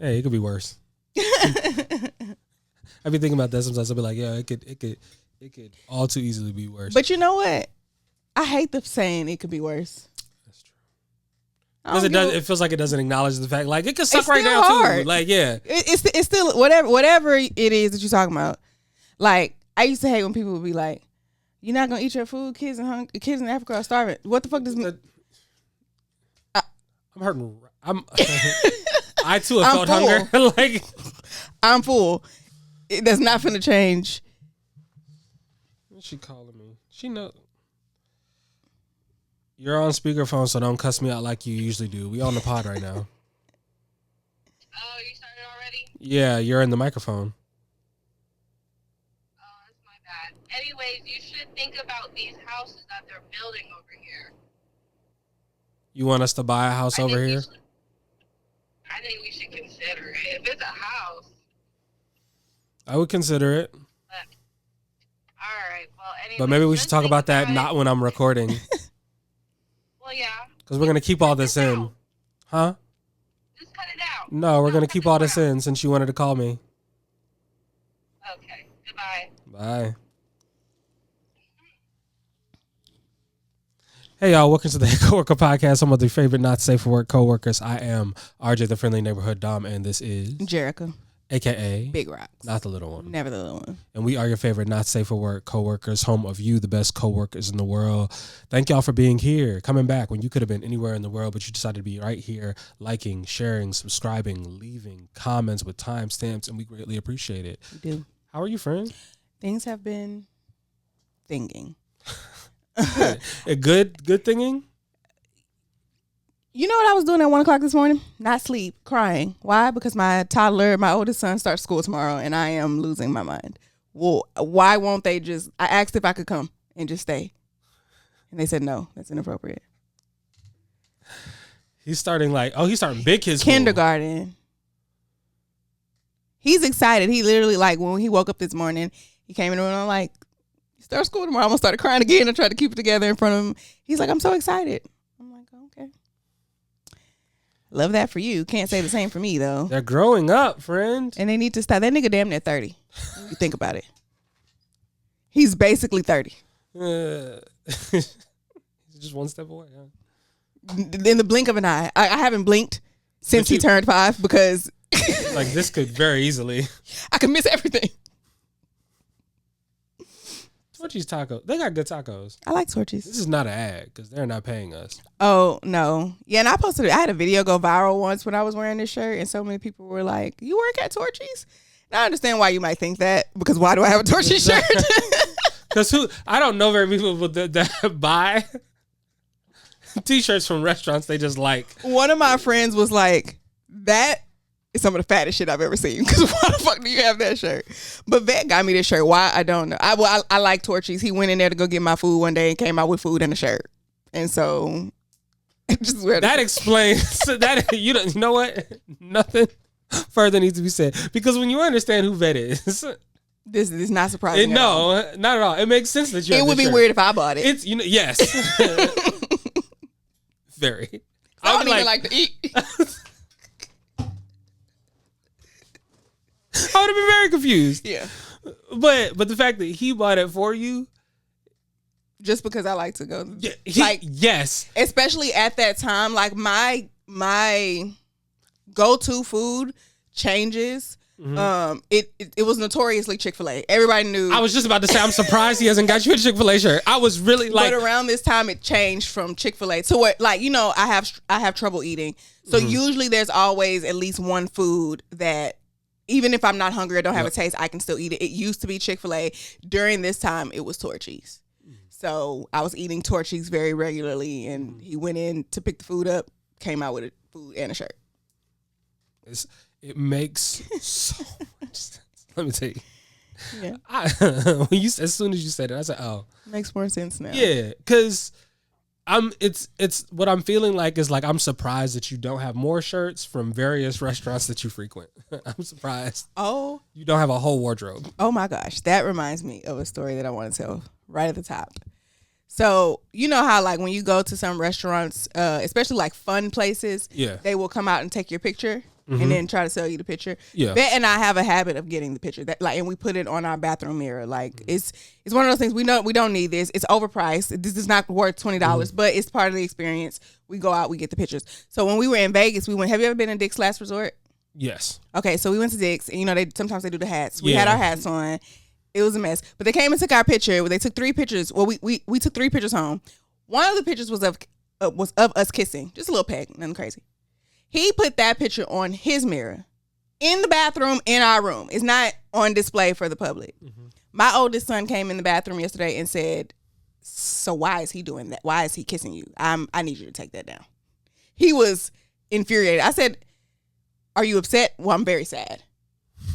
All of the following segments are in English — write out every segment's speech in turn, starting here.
Hey, it could be worse. I be thinking about that sometimes. I'll be like, yeah, it could all too easily be worse. But you know what? I hate the saying it could be worse. That's true. Because it feels like it doesn't acknowledge the fact, like it could suck It's right still now hard. too. Like, yeah, it's still whatever it is that you're talking about. Like I used to hate when people would be like, "You're not gonna eat your food, kids in Africa are starving." What the fuck does mean? I'm hurting. I too have felt hunger. Like I'm full. That's not finna change. What's she calling me? She know. You're on speakerphone, so don't cuss me out like you usually do. We on the pod right now. Oh, you started already? Yeah, you're in the microphone. Oh, that's my bad. Anyways, you should think about these houses that they're building over here. You want us to buy a house over here? I think we should consider it. If it's a house. I would consider it. All right. Well, anyway. But maybe we should talk about that not when I'm recording. Well, yeah. Because we're going to keep all this in. Huh? Just cut it out. No, we're going to keep all this in since you wanted to call me. Okay. Goodbye. Bye. Hey, y'all. Welcome to the Coworker Podcast. I'm with your favorite not safe for work coworkers. I am RJ, the friendly neighborhood Dom, and this is Jerica. AKA Big Rocks. Not the little one. Never the little one. And we are your favorite not safe for work coworkers, home of you, the best coworkers in the world. Thank y'all for being here, coming back when you could have been anywhere in the world, but you decided to be right here, liking, sharing, subscribing, leaving comments with timestamps, and we greatly appreciate it. We do. How are you, friend? Things have been thinking. A good thinging? You know what I was doing at 1 o'clock this morning? Not sleep, crying. Why? Because my oldest son, starts school tomorrow, and I am losing my mind. Well, why won't they just? I asked if I could come and just stay, and they said no. That's inappropriate. He's starting big kids kindergarten. He's excited. He literally when he woke up this morning, he came in the room. And I'm like, you start school tomorrow. I almost started crying again. I tried to keep it together in front of him. He's like, I'm so excited. I'm like, okay. Love that for you. Can't say the same for me, though. They're growing up, friend. And they need to stop. That nigga damn near 30. You think about it. He's basically 30. He's just one step away. Huh? In the blink of an eye. I haven't blinked since he turned 5 because... like, this could very easily... I could miss everything. Torchy's Tacos. They got good tacos. I like Torchy's. This is not an ad because they're not paying us. Oh, no. Yeah, and I had a video go viral once when I was wearing this shirt, and so many people were like, you work at Torchy's? Now I understand why you might think that, because why do I have a Torchy's shirt? Because I don't know very many people that buy t-shirts from restaurants they just like. One of my friends was like, that is some of the fattest shit I've ever seen. Because why the fuck do you have that shirt? But Vet got me this shirt. Why? I don't know. I like Torchy's. He went in there to go get my food one day and came out with food and a shirt. And so, just wear that explains that. You know what? Nothing further needs to be said. Because when you understand who Vet is, this is not surprising. No, not at all. It makes sense that you. It would be weird if I bought it. It's yes, very. I don't even like to eat. I would have been very confused. Yeah. But the fact that he bought it for you. Just because I like to go. Yeah, yes. Especially at that time, like my go-to food changes. Mm-hmm. It was notoriously Chick-fil-A. Everybody knew. I was just about to say, I'm surprised he hasn't got you a Chick-fil-A shirt. I was really like. But around this time, it changed from Chick-fil-A to what, I have trouble eating. So usually there's always at least one food that, even if I'm not hungry or don't have a taste, I can still eat it. It used to be Chick-fil-A. During this time, it was Torchy's. So I was eating Torchy's very regularly, and he went in to pick the food up, came out with a food and a shirt. It makes so much sense. Let me tell you. Yeah. As soon as you said it, I said, "Oh, makes more sense now." Yeah, because it's what I'm feeling like is like I'm surprised that you don't have more shirts from various restaurants that you frequent. I'm surprised. Oh, you don't have a whole wardrobe. Oh my gosh, that reminds me of a story that I want to tell right at the top. So you know how when you go to some restaurants, especially fun places, they will come out and take your picture. and then try to sell you the picture. Yeah. Bet and I have a habit of getting the picture that and we put it on our bathroom mirror. Like it's one of those things we know we don't need this. It's overpriced. This is not worth $20, but it's part of the experience. We go out, we get the pictures. So when we were in Vegas, we went. Have you ever been in Dick's Last Resort? Yes. Okay, so we went to Dick's, and they sometimes they do the hats. We had our hats on. It was a mess, but they came and took our picture. They took 3 pictures. Well, we took 3 pictures home. One of the pictures was of us kissing, just a little peg, nothing crazy. He put that picture on his mirror in the bathroom in our room. It's not on display for the public. My oldest son came in the bathroom yesterday and said, "So why is he doing that? Why is he kissing you? I need you to take that down." He was infuriated. I said, "Are you upset?" "Well, I'm very sad.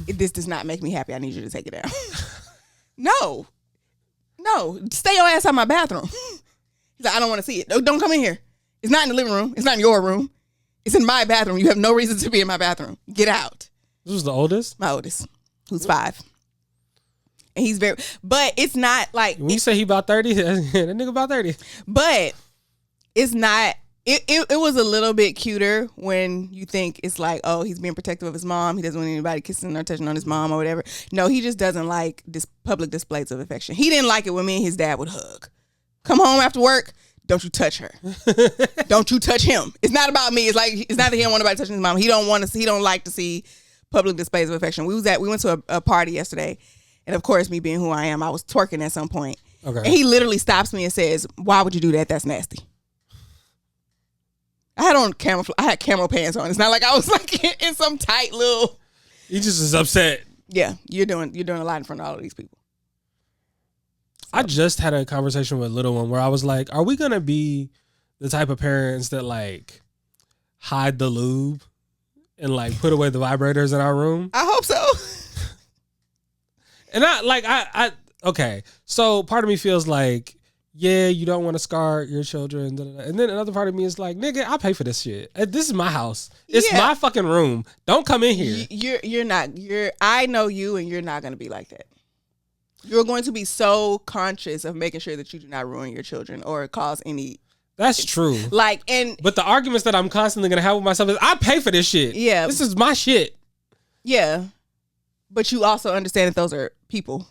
This does not make me happy. I need you to take it down." No, stay your ass out of my bathroom. He's like, "I don't want to see it. Don't come in here. It's not in the living room. It's not in your room. It's in my bathroom. You have no reason to be in my bathroom. Get out." This was the oldest? My oldest, who's 5. And he's but it's not like. When you say he about 30, that nigga about 30. But it's not. It was a little bit cuter when you think it's like, oh, he's being protective of his mom. He doesn't want anybody kissing or touching on his mom or whatever. No, he just doesn't like this public displays of affection. He didn't like it when me and his dad would hug. Come home after work, don't you touch her. Don't you touch him. It's not about me. It's not that he don't want nobody touching his mom. He don't like to see public displays of affection. We went to a party yesterday, and of course, me being who I am, I was twerking at some point. Okay. And he literally stops me and says, "Why would you do that? That's nasty." I had camo pants on. It's not like I was like in some tight little. He just is upset. Yeah, you're doing a lot in front of all of these people. So. I just had a conversation with little one where I was like, "Are we gonna be the type of parents that like hide the lube and like put away the vibrators in our room?" I hope so. And I okay. So part of me feels like, yeah, you don't want to scar your children. And then another part of me is like, nigga, I pay for this shit. This is my house. It's my fucking room. Don't come in here. I know you, and you're not going to be like that. You're going to be so conscious of making sure that you do not ruin your children or cause any. That's true. But the arguments that I'm constantly going to have with myself is, I pay for this shit. Yeah. This is my shit. Yeah. But you also understand that those are people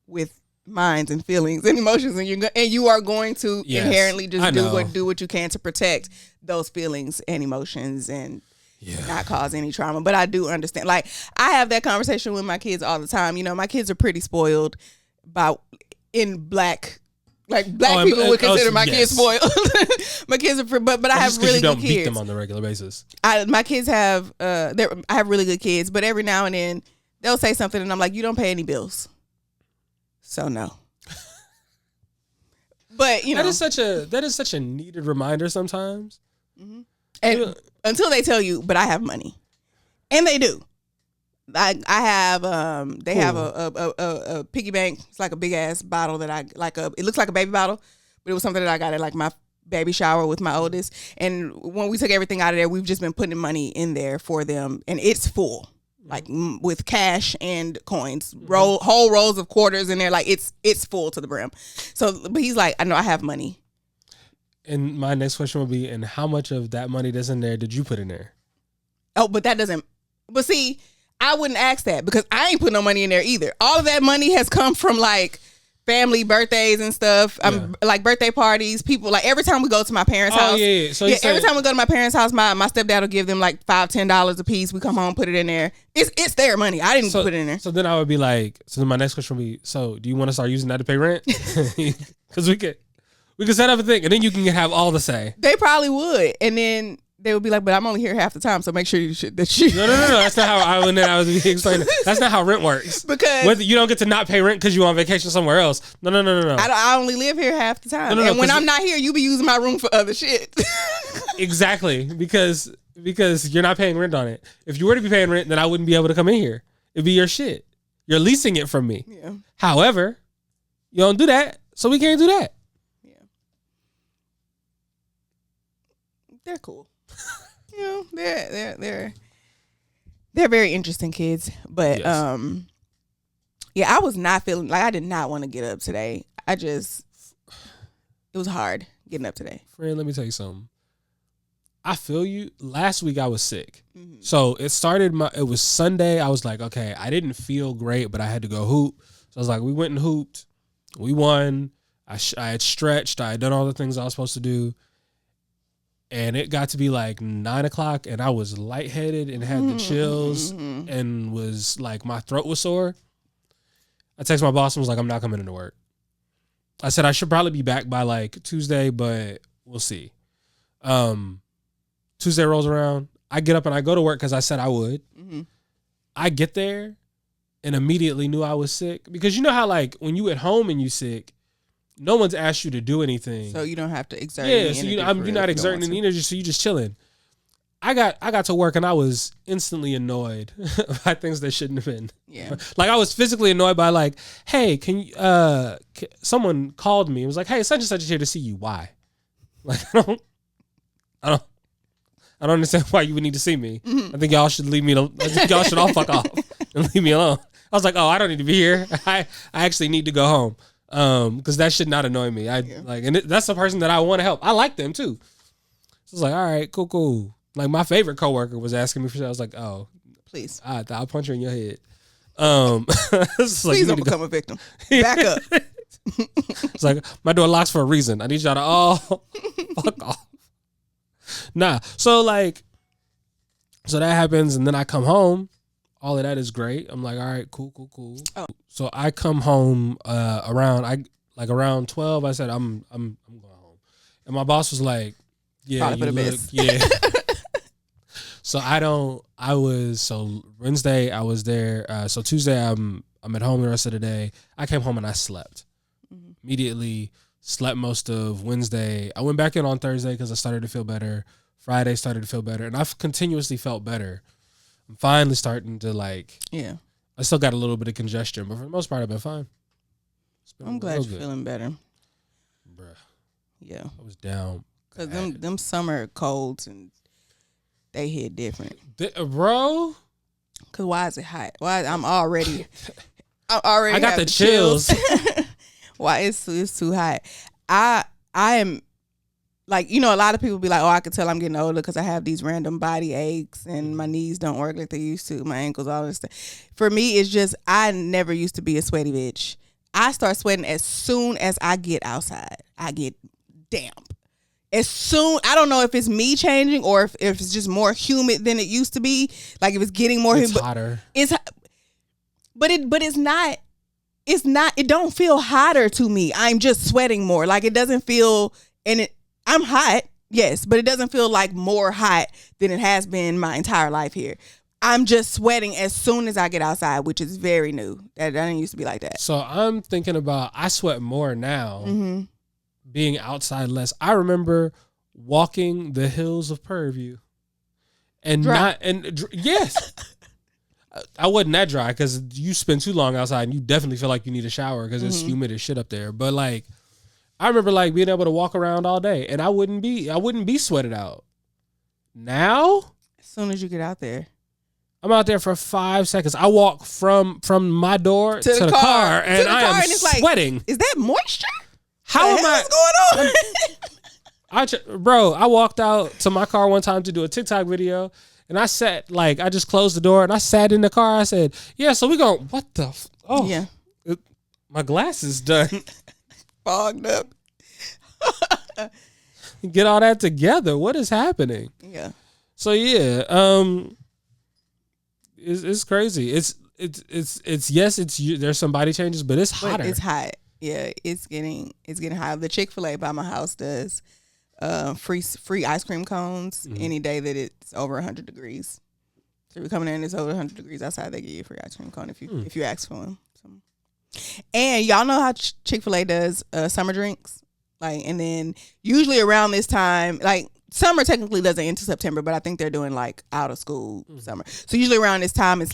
with minds and feelings and emotions, and you are going to inherently just do what you can to protect those feelings and emotions and not cause any trauma. But I do understand. Like, I have that conversation with my kids all the time. My kids are pretty spoiled in black. Like black people would consider my kids spoiled. My kids are, but I have really good kids. You don't beat them on a regular basis. My kids have, I have really good kids, but every now and then they'll say something, and I'm like, "You don't pay any bills." So no. But that is such a needed reminder sometimes. Mm-hmm. And until they tell you, but I have money, and they do. I have they have a piggy bank. It's like a big ass bottle that it looks like a baby bottle, but it was something that I got at like my baby shower with my oldest. And when we took everything out of there, we've just been putting money in there for them, and it's full. Like with cash and coins, whole rolls of quarters in there. Like it's full to the brim. So, but he's like, "I know I have money." And my next question would be, and how much of that money that's in there did you put in there? Oh, but that doesn't. But see, I wouldn't ask that because I ain't put no money in there either. All of that money has come from like family birthdays and stuff. Like birthday parties. People like every time we go to my parents' house. Yeah. So every time we go to my parents' house, my stepdad will give them like $5-10 a piece. We come home, put it in there. It's their money. I didn't put it in there. So then I would be like, so then my next question would be, so do you want to start using that to pay rent? Because we could set up a thing, and then you can have all the say. They probably would, and then they would be like, "But I'm only here half the time, so make sure you should." No. That's not how I was explaining. That's not how rent works. Because whether you don't get to not pay rent because you on vacation somewhere else. No. I only live here half the time, and when I'm not here, you be using my room for other shit. Exactly, because you're not paying rent on it. If you were to be paying rent, then I wouldn't be able to come in here. It'd be your shit. You're leasing it from me. Yeah. However, you don't do that, so we can't do that. Yeah. They're cool. They're very interesting kids, but yes. I was not feeling like I did not want to get up today. It was hard getting up today. Friend, let me tell you something. I feel you. Last week I was sick. Mm-hmm. So it was Sunday. I was like, okay, I didn't feel great, but I had to go hoop. So I was like, we went and hooped. We won. I had stretched. I had done all the things I was supposed to do. And it got to be like 9 o'clock and I was lightheaded and had the chills and was like, my throat was sore. I texted my boss and was like, I'm not coming into work. I said I should probably be back by like Tuesday, but we'll see. Tuesday rolls around. I get up and I go to work because I said I would. Mm-hmm. I get there and immediately knew I was sick. Because you know how like when you at home and you sick, no one's asked you to do anything. So you don't have to exert any energy. Yeah, so you're not exerting any energy, so you're just chilling. I got to work and I was instantly annoyed by things that shouldn't have been. Yeah. Like I was physically annoyed by like, hey, can you someone called me and was like, hey, such and such is here to see you. Why? Like I don't understand why you would need to see me. Mm-hmm. I think y'all should leave me I think y'all should all fuck off and leave me alone. I was like, oh, I don't need to be here. I actually need to go home. Because that should not annoy me. That's the person that I want to help. I like them too. So I was like, all right, cool. Like my favorite coworker was asking me for shit. I was like, oh, please, I'll punch her in your head. Please don't become a victim. Back up. It's like my door locks for a reason. I need y'all to all fuck off. Nah. So that happens, and then I come home. All of that is great. I'm like, all right, cool. Oh. So I come home around 12. I said I'm going home, and my boss was like, yeah, you look, yeah. So Wednesday I was there. So Tuesday I'm at home the rest of the day. I came home and I slept. Mm-hmm. Immediately slept most of Wednesday. I went back in on Thursday because I started to feel better. Friday started to feel better, and I've continuously felt better. I'm finally starting to yeah. I still got a little bit of congestion, but for the most part I've been fine. I'm glad you're feeling better. Bruh. Yeah. I was down. Cause them summer colds and they hit different. Bro. Cause why is it hot? I'm already I got the chills. Why it's too hot. I am like, a lot of people be like, oh, I can tell I'm getting older because I have these random body aches and my knees don't work like they used to, my ankles, all this stuff. For me, it's just I never used to be a sweaty bitch. I start sweating as soon as I get outside. I get damp. I don't know if it's me changing or if it's just more humid than it used to be. Like if it's getting more humid. It's hotter. But it's not, it don't feel hotter to me. I'm just sweating more. Like it doesn't feel, I'm hot, yes, but it doesn't feel like more hot than it has been my entire life here. I'm just sweating as soon as I get outside, which is very new. That didn't used to be like that. So I'm thinking about, I sweat more now, being outside less. I remember walking the hills of Prairie View and dry. Yes. I wasn't that dry because you spend too long outside and you definitely feel like you need a shower because it's humid as shit up there. But I remember being able to walk around all day and I wouldn't be sweated out. Now, as soon as you get out there, I'm out there for 5 seconds. I walk from my door to the car and I am sweating. Like, is that moisture? How am I? What's going on? Bro, I walked out to my car one time to do a TikTok video and I sat, I just closed the door and I sat in the car. I said, yeah, so we going, what the? Yeah. My glasses done. Fogged up. Get all that together. What is happening? Yeah. So yeah, it's crazy. It's there's some body changes, but it's hotter. But it's hot. Yeah, it's getting hot. The Chick-fil-A by my house does free ice cream cones any day that it's over 100 degrees. So you're coming in, it's over 100 degrees outside, they give you a free ice cream cone if you ask for them. So. And y'all know how Chick-fil-A does summer drinks? And then usually around this time, summer technically doesn't end until September, but I think they're doing out of school summer. So usually around this time, it's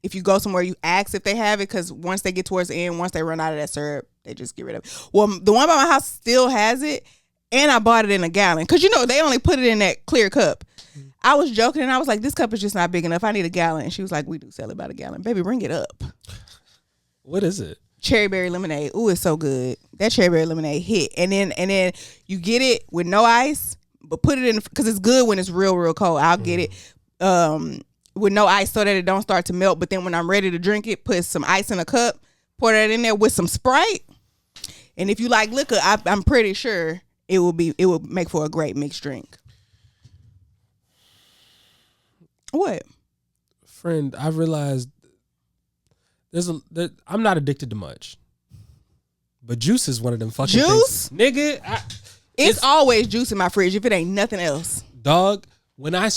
if you go somewhere, you ask if they have it, because once they get towards the end, once they run out of that syrup, they just get rid of it. Well, the one by my house still has it, and I bought it in a gallon, because they only put it in that clear cup. I was joking, and I was like, this cup is just not big enough. I need a gallon. And she was like, we do sell it by the gallon. Baby, bring it up. What is it? Cherry berry lemonade. Ooh, it's so good. That cherry berry lemonade hit. And then you get it with no ice, but put it in, because it's good when it's real, real cold. I'll get it with no ice so that it don't start to melt. But then when I'm ready to drink it, put some ice in a cup, pour that in there with some Sprite. And if you like liquor, I'm pretty sure it will make for a great mixed drink. What? Friend, I've realized I'm not addicted to much. But juice is one of them fucking juice? Things. Nigga, it's always juice in my fridge if it ain't nothing else. Dog, when I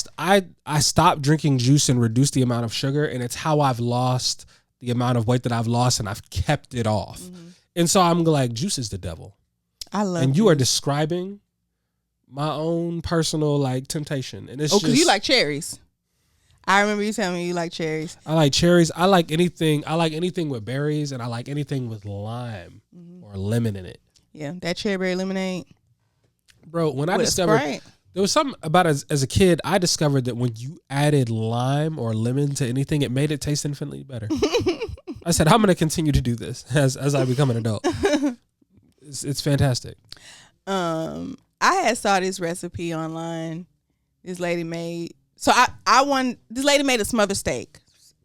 stopped drinking juice and reduced the amount of sugar, and it's how I've lost the amount of weight that I've lost, and I've kept it off. Mm-hmm. And so I'm like, juice is the devil. I love and you are describing my own personal like temptation. And it's because you like cherries. I remember you telling me you like cherries. I like cherries. I like anything with berries, and I like anything with lime or lemon in it. Yeah, that cherry berry lemonade. Bro, when I discovered there was something about as a kid, I discovered that when you added lime or lemon to anything, it made it taste infinitely better. I said, I'm going to continue to do this as I become an adult. It's fantastic. I had saw this recipe online. This lady made this lady made a smothered steak.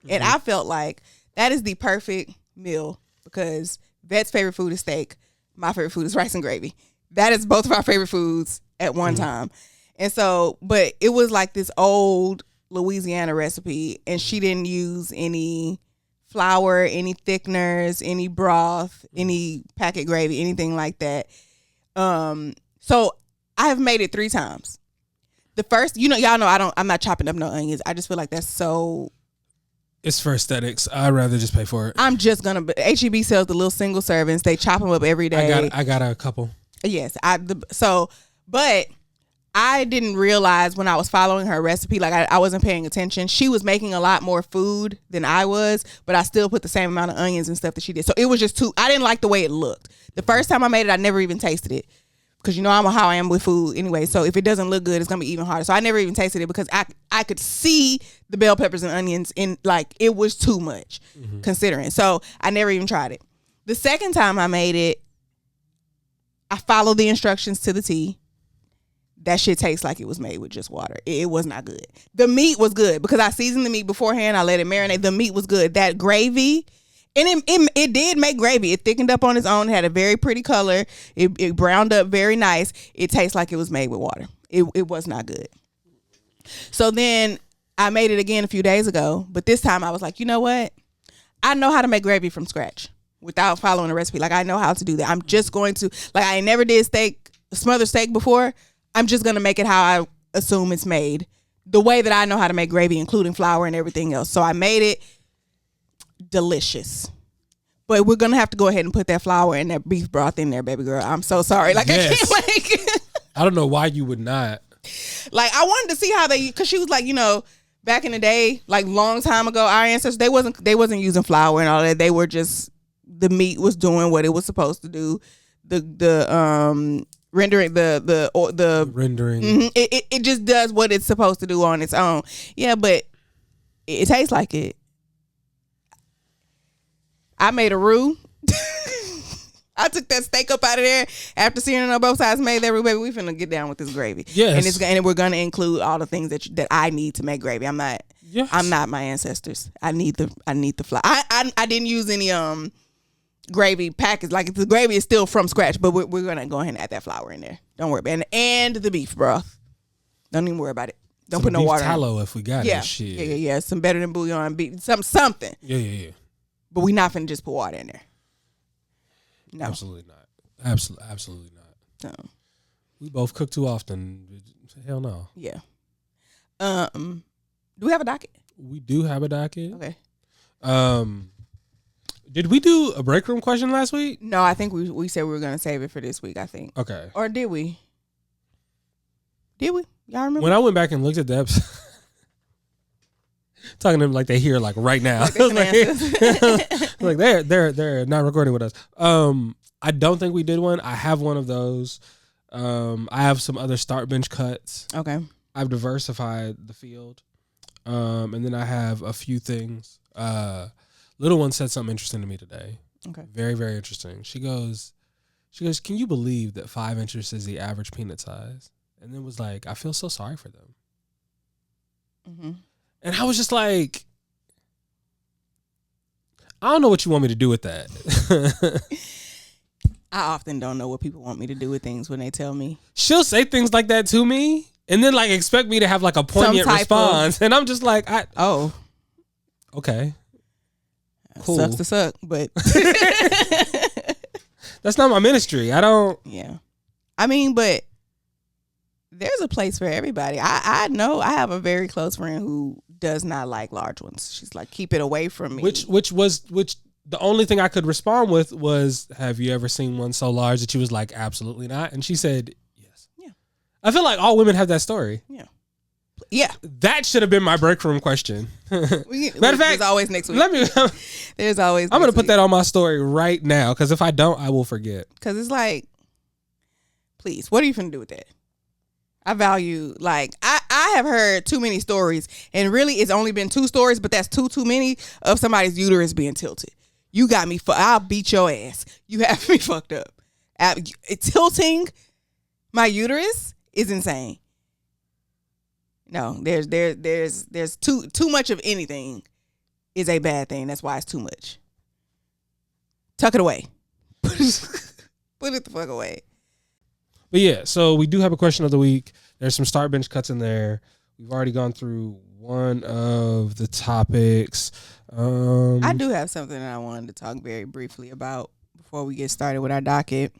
And I felt like that is the perfect meal because Vet's favorite food is steak. My favorite food is rice and gravy. That is both of our favorite foods at one time. And so, but it was like this old Louisiana recipe, and she didn't use any flour, any thickeners, any broth, any packet gravy, anything like that. So I have made it 3 times. The first, y'all know I'm not chopping up no onions. I just feel like that's so. It's for aesthetics. I'd rather just pay for it. I'm just gonna. HEB sells the little single servings. They chop them up every day. I got a couple. Yes, but I didn't realize when I was following her recipe, like I wasn't paying attention. She was making a lot more food than I was, but I still put the same amount of onions and stuff that she did. So it was just I didn't like the way it looked. The first time I made it, I never even tasted it. Because I'm how I am with food anyway. So if it doesn't look good, it's going to be even harder. So I never even tasted it because I could see the bell peppers and onions in like it was too much considering. So I never even tried it. The second time I made it, I followed the instructions to the T. That shit tastes like it was made with just water. It was not good. The meat was good because I seasoned the meat beforehand. I let it marinate. The meat was good. That gravy, and it did make gravy. It thickened up on its own. It had a very pretty color. It browned up very nice. It tastes like it was made with water. It was not good. So then I made it again a few days ago. But this time I was like, you know what? I know how to make gravy from scratch without following a recipe. Like I know how to do that. I'm just going to, like I never did smothered steak before. I'm just going to make it how I assume it's made. The way that I know how to make gravy, including flour and everything else. So I made it delicious. But we're going to have to go ahead and put that flour and that beef broth in there, baby girl. I'm so sorry. Like yes. I can't make it. I don't know why you would not. Like I wanted to see how because she was like, back in the day, like long time ago, our ancestors, they wasn't using flour and all that. They were just, the meat was doing what it was supposed to do. The rendering the rendering it just does what it's supposed to do on its own. Yeah, but it tastes like it. I made a roux. I took that steak up out of there after seeing it on both sides. Made that roux, baby. We finna get down with this gravy. Yes, and we're gonna include all the things that I need to make gravy. I'm not my ancestors. I need the flour. I didn't use any gravy package. Like the gravy is still from scratch, but we're gonna go ahead and add that flour in there. Don't worry about it. And the beef broth. Don't even worry about it. Don't put no water in it. Tallow if we got it. Shit. Yeah. Some better than bouillon beef. Something. Yeah. But we not finna just put water in there. No. Absolutely not. Absolutely not. No. We both cook too often. Hell no. Yeah. Do we have a docket? We do have a docket. Okay. Did we do a break room question last week? No, I think we said we were gonna save it for this week. I think. Okay. Or did we? Y'all remember? When I went back and looked at the episode, talking to them like they hear like right now. Like they're not recording with us. I don't think we did one. I have one of those. I have some other start bench cuts. Okay. I've diversified the field. And then I have a few things. Little one said something interesting to me today. Okay. Very, very interesting. She goes, can you believe that 5 inches is the average peanut size? And then was like, I feel so sorry for them. Mm-hmm. And I was just like, I don't know what you want me to do with that. I often don't know what people want me to do with things when they tell me. She'll say things like that to me and then like expect me to have like a poignant response. And I'm just like, okay. Cool. Sucks to suck, but that's not my ministry. I don't. Yeah. I mean, but there's a place for everybody. I know I have a very close friend who does not like large ones. She's like, keep it away from me. Which the only thing I could respond with was, have you ever seen one so large that she was like, absolutely not? And she said, yes. Yeah. I feel like all women have that story. Yeah. Yeah. That should have been my break room question. Matter of fact, there's always next week. There's always I'm going to put that on my story right now, because if I don't, I will forget. Because it's like, please, what are you finna do with that? I value, like, I have heard too many stories, and really it's only been 2 stories, but that's too many of somebody's uterus being tilted. You got me, I'll beat your ass. You have me fucked up. Tilting my uterus is insane. No, there's too much of anything is a bad thing. That's why it's too much. Tuck it away. Put it the fuck away. But yeah, so we do have a question of the week. There's some start bench cuts in there. We've already gone through one of the topics. I do have something that I wanted to talk very briefly about before we get started with our docket.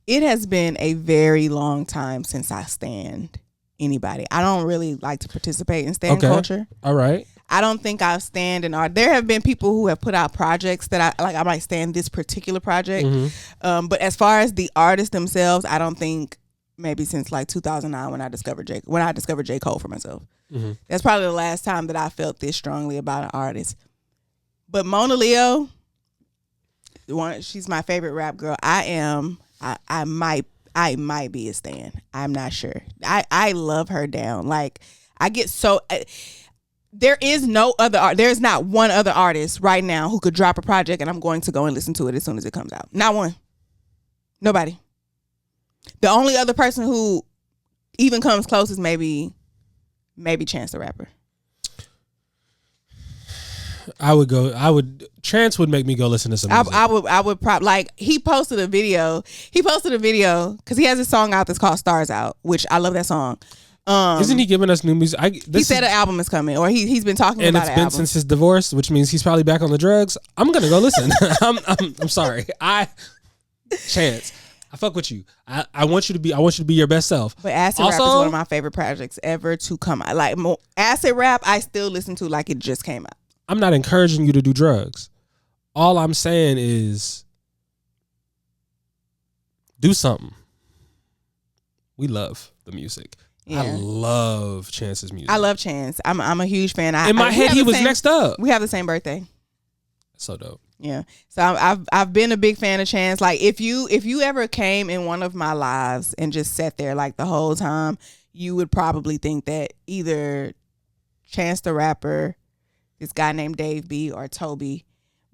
It has been a very long time since I stand anybody. I don't really like to participate in stan culture. All right. I don't think I've stand in art. There have been people who have put out projects that I might stand this particular project. Mm-hmm. But as far as the artists themselves, I don't think maybe since like 2009 when I discovered J. Cole for myself. Mm-hmm. That's probably the last time that I felt this strongly about an artist. But Mona Leo, she's my favorite rap girl. I might be a stan. I'm not sure. I love her down. Like, I get so... there's not one other artist right now who could drop a project and I'm going to go and listen to it as soon as it comes out. Not one. Nobody. The only other person who even comes close is maybe Chance the Rapper. Chance would make me go listen to some music. I would probably, like, he posted a video because he has a song out that's called Stars Out, which I love that song. Isn't he giving us new music? He said an album is coming, or he's been talking about it. And it's been since his divorce, which means he's probably back on the drugs. I'm gonna go listen. I'm sorry. Chance, I fuck with you. I want you to be your best self. But acid rap is one of my favorite projects ever to come out. Like, acid rap, I still listen to like it just came out. I'm not encouraging you to do drugs. All I'm saying is, do something. We love the music. Yeah. I love Chance's music. I love Chance. I'm a huge fan. In my head, he was next up. We have the same birthday. So dope. Yeah. So I've been a big fan of Chance. Like, if you ever came in one of my lives and just sat there like the whole time, you would probably think that either Chance the Rapper, this guy named Dave B, or Toby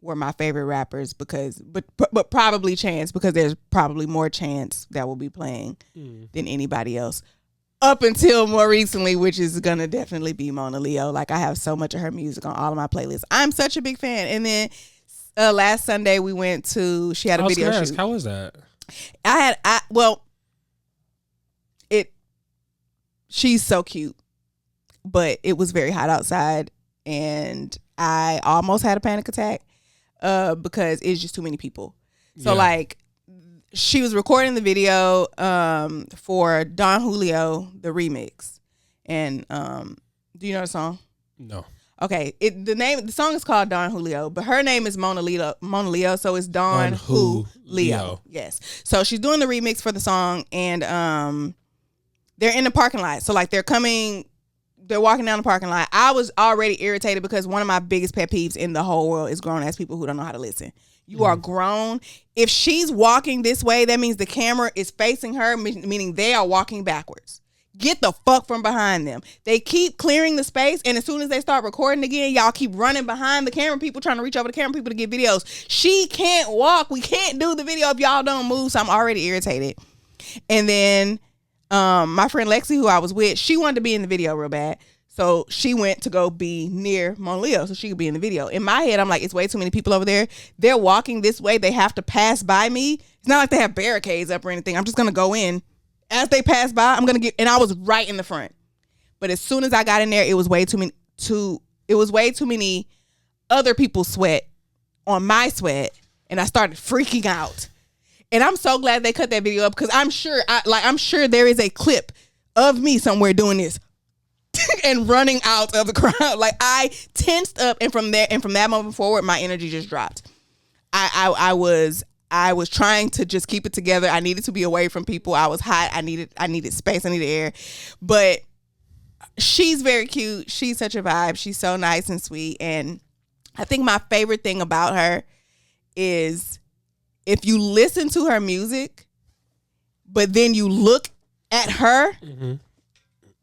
were my favorite rappers, but probably Chance, because there's probably more Chance that will be playing than anybody else. Up until more recently, which is going to definitely be Mona Leo. Like, I have so much of her music on all of my playlists. I'm such a big fan. And then last Sunday she had a video shoot. How was that? She's so cute, but it was very hot outside and I almost had a panic attack because it's just too many people. So like, she was recording the video for Don Julio, the remix. And do you know the song? No. Okay. The song is called Don Julio, but her name is Mona Leo, so it's Don Julio. Yes. So she's doing the remix for the song, and they're in the parking lot. So like, they're walking down the parking lot. I was already irritated because one of my biggest pet peeves in the whole world is grown ass people who don't know how to listen. You are grown. If she's walking this way, that means the camera is facing her, meaning they are walking backwards. Get the fuck from behind them. They keep clearing the space, and as soon as they start recording again, y'all keep running behind the camera people, trying to reach over the camera people to get videos. She can't walk. We can't do the video if y'all don't move, so I'm already irritated. And then my friend Lexi, who I was with, she wanted to be in the video real bad. So she went to go be near Mon Leo so she could be in the video. In my head, I'm like, it's way too many people over there. They're walking this way. They have to pass by me. It's not like they have barricades up or anything. I'm just going to go in. As they pass by, I'm going to get, and I was right in the front. But as soon as I got in there, it was way too many other people's sweat on my sweat. And I started freaking out. And I'm so glad they cut that video up because I'm sure there is a clip of me somewhere doing this and running out of the crowd. Like I tensed up, and from that moment forward, my energy just dropped. I was trying to just keep it together. I needed to be away from people. I was hot. I needed space. I needed air. But she's very cute. She's such a vibe. She's so nice and sweet. And I think my favorite thing about her is if you listen to her music, but then you look at her,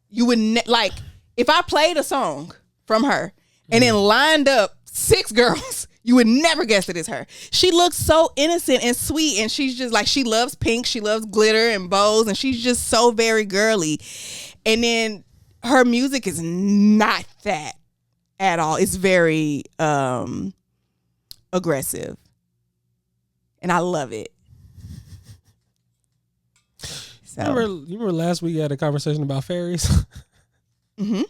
you would like if I played a song from her and then lined up 6 girls, you would never guess it is her. She looks so innocent and sweet, and she's just like, she loves pink, she loves glitter and bows, and she's just so very girly. And then her music is not that at all. It's very aggressive. And I love it. So you remember last week we had a conversation about fairies? Mm-hmm.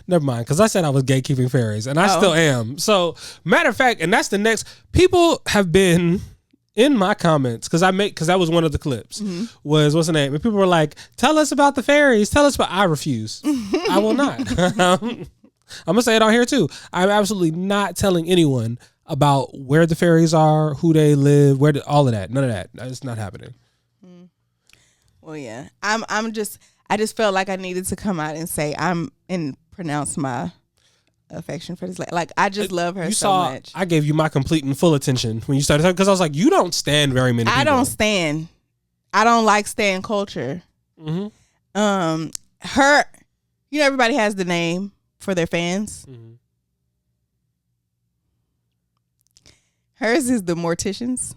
Never mind, because I said I was gatekeeping fairies, and I still am. So, matter of fact, and that's the next. People have been in my comments because that was one of the clips. Was what's the name? And people were like, "Tell us about the fairies. Tell us about." I refuse. I will not. I'm gonna say it on here too. I'm absolutely not telling anyone about where the fairies are, who they live, all of that. None of that. It's not happening. Well, yeah, I just felt like I needed to come out and say and pronounce my affection for this. Like I just love her so much. I gave you my complete and full attention when you started talking because I was like, you don't stand very many people. I don't stand. I don't like stan culture. Her, everybody has the name for their fans. Hers is the Morticians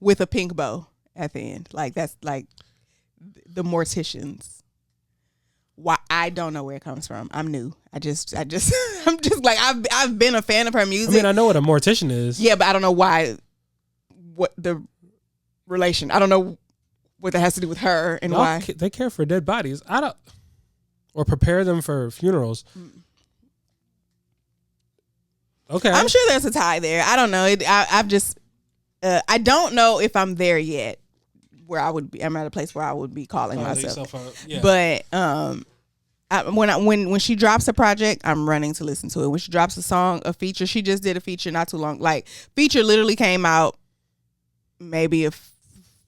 with a pink bow at the end. Like that's like the Morticians. Why? I don't know where it comes from. I'm new. I'm just I'm just like I've been a fan of her music. I mean, I know what a mortician is. Yeah, but I don't know what the relation. I don't know what that has to do with her and why. They care for dead bodies. Or prepare them for funerals. Okay. I'm sure there's a tie there. I don't know. I don't know if I'm there yet. Where I would be, I'm at a place where I would be calling myself. Yeah. But when she drops a project, I'm running to listen to it. When she drops a feature, she just did a feature not too long. Like feature literally came out maybe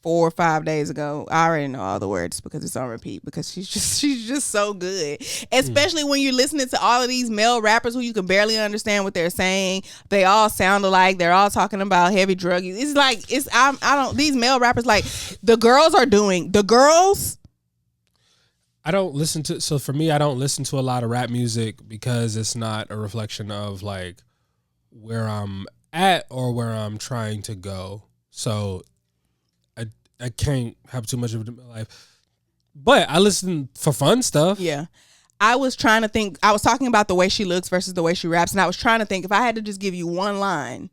4 or 5 days ago. I already know all the words because it's on repeat because she's just so good. Especially when you're listening to all of these male rappers who you can barely understand what they're saying. They all sound alike. They're all talking about heavy drug use. It's like these male rappers, like the girls. I don't listen to, so for me, I don't listen to a lot of rap music because it's not a reflection of like where I'm at or where I'm trying to go. So I can't have too much of it in my life. But I listen for fun stuff. Yeah. I was trying to think. I was talking about the way she looks versus the way she raps. And I was trying to think if I had to just give you one line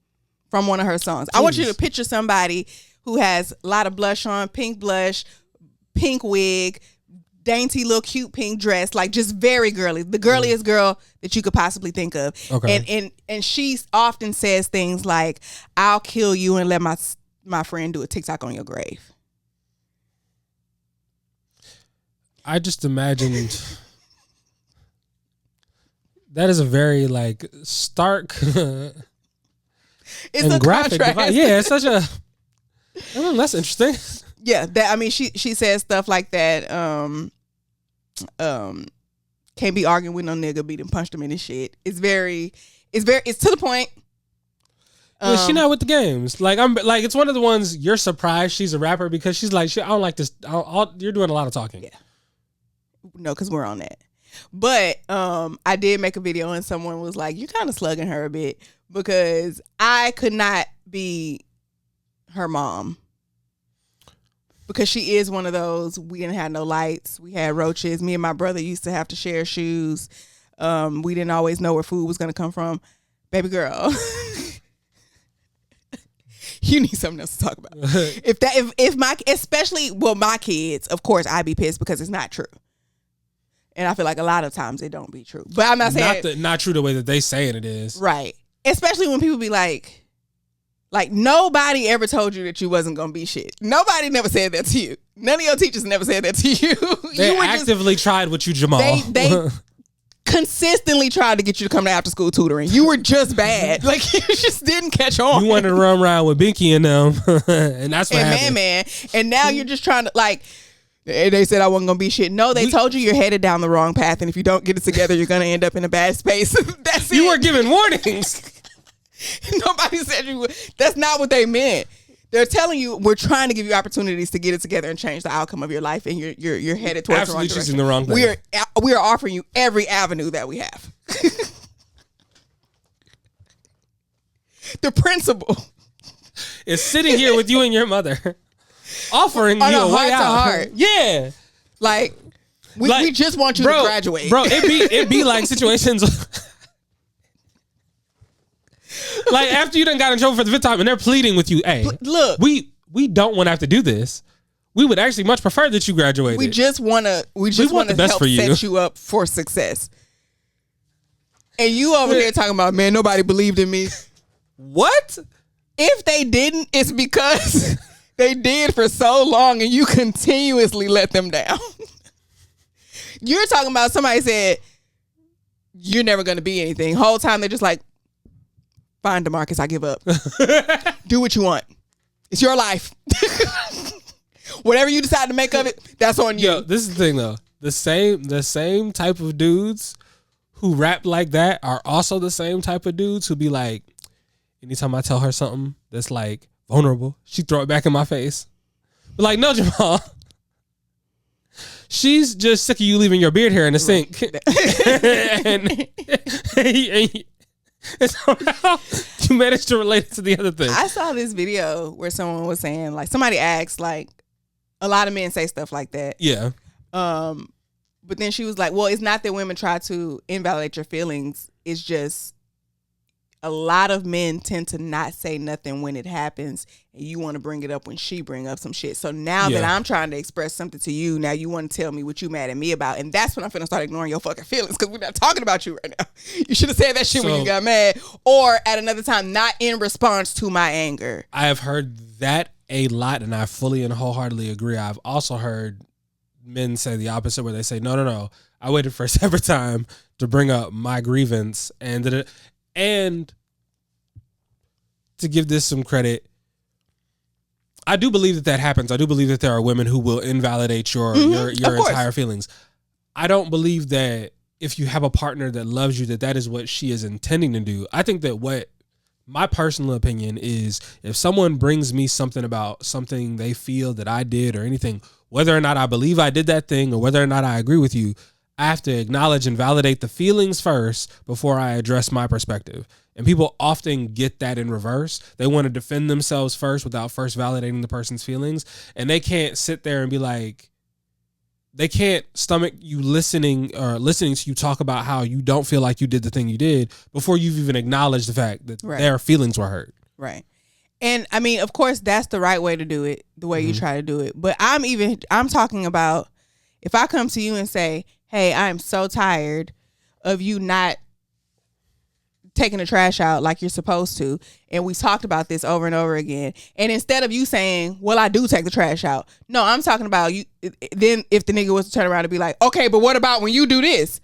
from one of her songs. Please. I want you to picture somebody who has a lot of blush on, pink blush, pink wig, dainty little cute pink dress, like just very girly. The girliest girl that you could possibly think of. Okay. And she often says things like, "I'll kill you and let my friend do a TikTok on your grave." I just imagined that is a very like stark it's and a graphic contrast. Yeah, it's such a that's interesting. Yeah, she says stuff like that. Can't be arguing with no nigga, beat him, punched him in his shit. It's to the point. She not with the games. Like I'm like it's one of the ones you're surprised she's a rapper because she's like I don't like this. You're doing a lot of talking. Yeah. No, because we're on that. But I did make a video and someone was like, "You're kind of slugging her a bit," because I could not be her mom. because she is one of those. We didn't have no lights. We had roaches. Me and my brother used to have to share shoes. We didn't always know where food was going to come from. Baby girl, you need something else to talk about. Especially my kids, of course, I'd be pissed because it's not true. And I feel like a lot of times it don't be true. But I'm not saying not true the way that they saying it is. Right. Especially when people be like nobody ever told you that you wasn't gonna be shit. Nobody never said that to you. None of your teachers never said that to you. They actively tried with you, Jamal. They consistently tried to get you to come to after school tutoring. You were just bad. Like you just didn't catch on. You wanted to run around with Binky and them, and that's what happened. Man, and now you're just trying to they said I wasn't gonna be shit. No, they told you you're headed down the wrong path, and if you don't get it together, you're gonna end up in a bad space. That's it. You were given warnings. Nobody said you would. That's not what they meant. They're telling you we're trying to give you opportunities to get it together and change the outcome of your life, and you're headed towards absolutely the wrong choosing the wrong thing. We are offering you every avenue that we have. The principal is sitting here with you and your mother, offering you a way out. Heart. Yeah, we just want you to graduate, bro. It be like situations. Like after you done got in trouble for the 5th time and they're pleading with you, hey, look, we don't want to have to do this. We would actually much prefer that you graduated. We just want to help set you up for success. And you over here talking about, man, nobody believed in me. What? If they didn't, it's because they did for so long and you continuously let them down. You're talking about somebody said, you're never going to be anything. Whole time they're just like, fine, DeMarcus, I give up. Do what you want. It's your life. Whatever you decide to make of it, that's on you. Yo, this is the thing though. The same type of dudes who rap like that are also the same type of dudes who be like, anytime I tell her something that's like vulnerable, she throw it back in my face. But like, no, Jamal. She's just sick of you leaving your beard hair in the sink. And somehow you managed to relate it to the other thing. I saw this video where someone was saying, like, somebody asked, like, a lot of men say stuff like that. Yeah. But then she was like, well, it's not that women try to invalidate your feelings. It's just a lot of men tend to not say nothing when it happens, and you want to bring it up when she bring up some shit. So now that I'm trying to express something to you, now you want to tell me what you mad at me about, and that's when I'm finna start ignoring your fucking feelings because we're not talking about you right now. You should have said that shit when you got mad, or at another time, not in response to my anger. I have heard that a lot, and I fully and wholeheartedly agree. I've also heard men say the opposite, where they say, no, I waited for a separate time to bring up my grievance, and to give this some credit, I do believe that happens. I do believe that there are women who will invalidate your entire feelings. I don't believe that if you have a partner that loves you, that is what she is intending to do. I think that what my personal opinion is, if someone brings me something about something they feel that I did or anything, whether or not I believe I did that thing or whether or not I agree with you, I have to acknowledge and validate the feelings first before I address my perspective. And people often get that in reverse. They want to defend themselves first without first validating the person's feelings. And they can't sit there and be like, they can't stomach you listening to you talk about how you don't feel like you did the thing you did before you've even acknowledged the fact that their feelings were hurt. Right. And I mean, of course, that's the right way to do it, the way you try to do it. But I'm talking about if I come to you and say, hey, I'm so tired of you not taking the trash out like you're supposed to, and we talked about this over and over again, and instead of you saying, well, I do take the trash out, no, I'm talking about you. Then if the nigga was to turn around and be like, okay, but what about when you do this?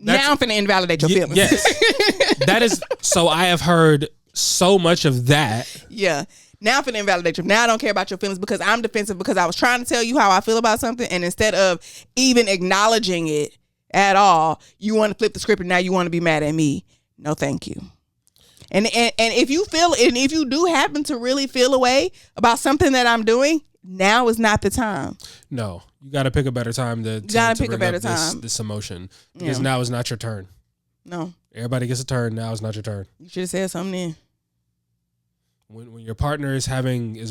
Now I'm finna invalidate your feelings. Yes. That is, so I have heard so much of that. Yeah. Now I'm finna invalidate you. Now I don't care about your feelings because I'm defensive because I was trying to tell you how I feel about something, and instead of even acknowledging it at all, you want to flip the script and now you want to be mad at me. No, thank you. And if you feel, and if you do happen to really feel a way about something that I'm doing, now is not the time. No, you got to pick a better time to pick a better time. This emotion, because now is not your turn. No, everybody gets a turn. Now is not your turn. You should have said something then. when your partner is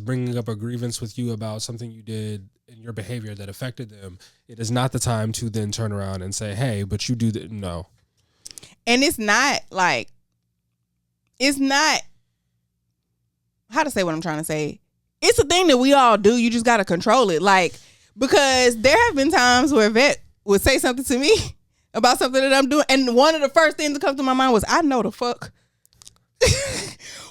bringing up a grievance with you about something you did in your behavior that affected them, it is not the time to then turn around and say, hey, but you do that. No. And it's not how to say what I'm trying to say. It's a thing that we all do. You just got to control it. Like, because there have been times where Vet would say something to me about something that I'm doing. And one of the first things that comes to my mind was, I know the fuck.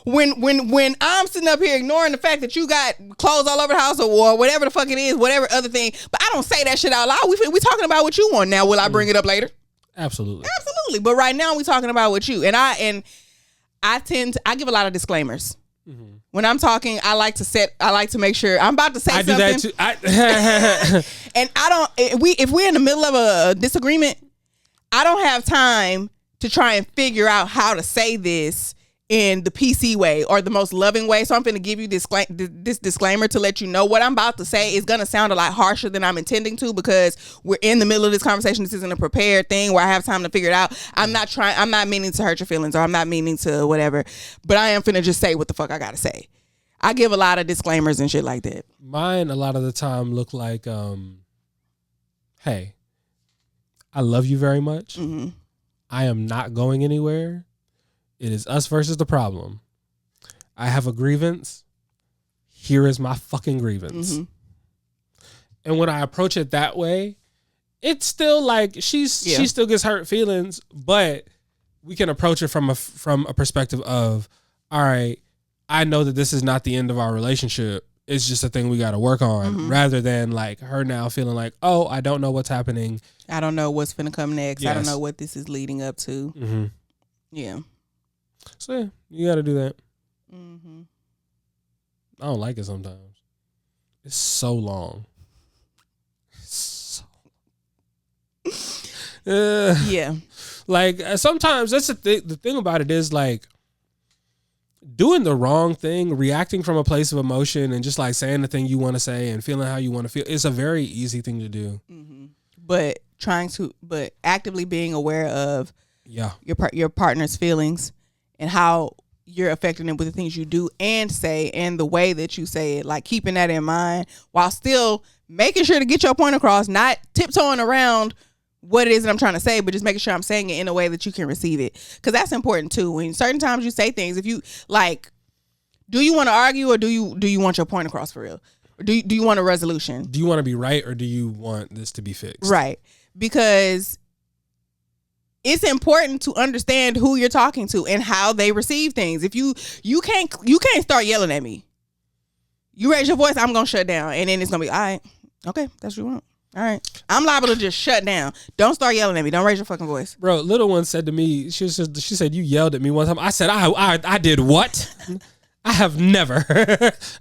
when I'm sitting up here ignoring the fact that you got clothes all over the house or whatever the fuck it is, whatever other thing, but I don't say that shit out loud. We talking about what you want now. Will I bring it up later? Absolutely. But right now we talking about what you, and I give a lot of disclaimers. Mm-hmm. When I'm talking, I like to make sure I'm about to say something. I do that too. And if we're in the middle of a disagreement, I don't have time to try and figure out how to say this in the PC way or the most loving way. So I'm going to give you this disclaimer to let you know what I'm about to say is going to sound a lot harsher than I'm intending to, because we're in the middle of this conversation. This isn't a prepared thing where I have time to figure it out. I'm not meaning to hurt your feelings, or I'm not meaning to whatever, but I am finna just say what the fuck I got to say. I give a lot of disclaimers and shit like that. Mine a lot of the time look like, hey, I love you very much. Mm-hmm. I am not going anywhere. It is us versus the problem. I have a grievance. Here is my fucking grievance. Mm-hmm. And when I approach it that way, it's still like she still gets hurt feelings, but we can approach it from a perspective of, all right, I know that this is not the end of our relationship. It's just a thing we got to work on, rather than like her now feeling like, oh, I don't know what's happening. I don't know what's finna come next. Yes. I don't know what this is leading up to. Mm-hmm. Yeah. So yeah, you got to do that. Mm-hmm. I don't like it sometimes. It's so long. Yeah. Like sometimes that's the thing about it is like doing the wrong thing, reacting from a place of emotion, and just like saying the thing you want to say and feeling how you want to feel. It's a very easy thing to do. Mm-hmm. But actively being aware of your partner's feelings and how you're affecting them with the things you do and say and the way that you say it, like keeping that in mind while still making sure to get your point across, not tiptoeing around what it is that I'm trying to say, but just making sure I'm saying it in a way that you can receive it. Because that's important too. When certain times you say things, if you like, do you want to argue or do you want your point across for real? Or do you want a resolution? Do you want to be right or do you want this to be fixed? Right. Because it's important to understand who you're talking to and how they receive things. If you can't start yelling at me. You raise your voice, I'm gonna shut down, and then it's gonna be all right. Okay, that's what you want. All right, I'm liable to just shut down. Don't start yelling at me. Don't raise your fucking voice, bro. Little one said to me, she said you yelled at me one time. I said I did what? I have never.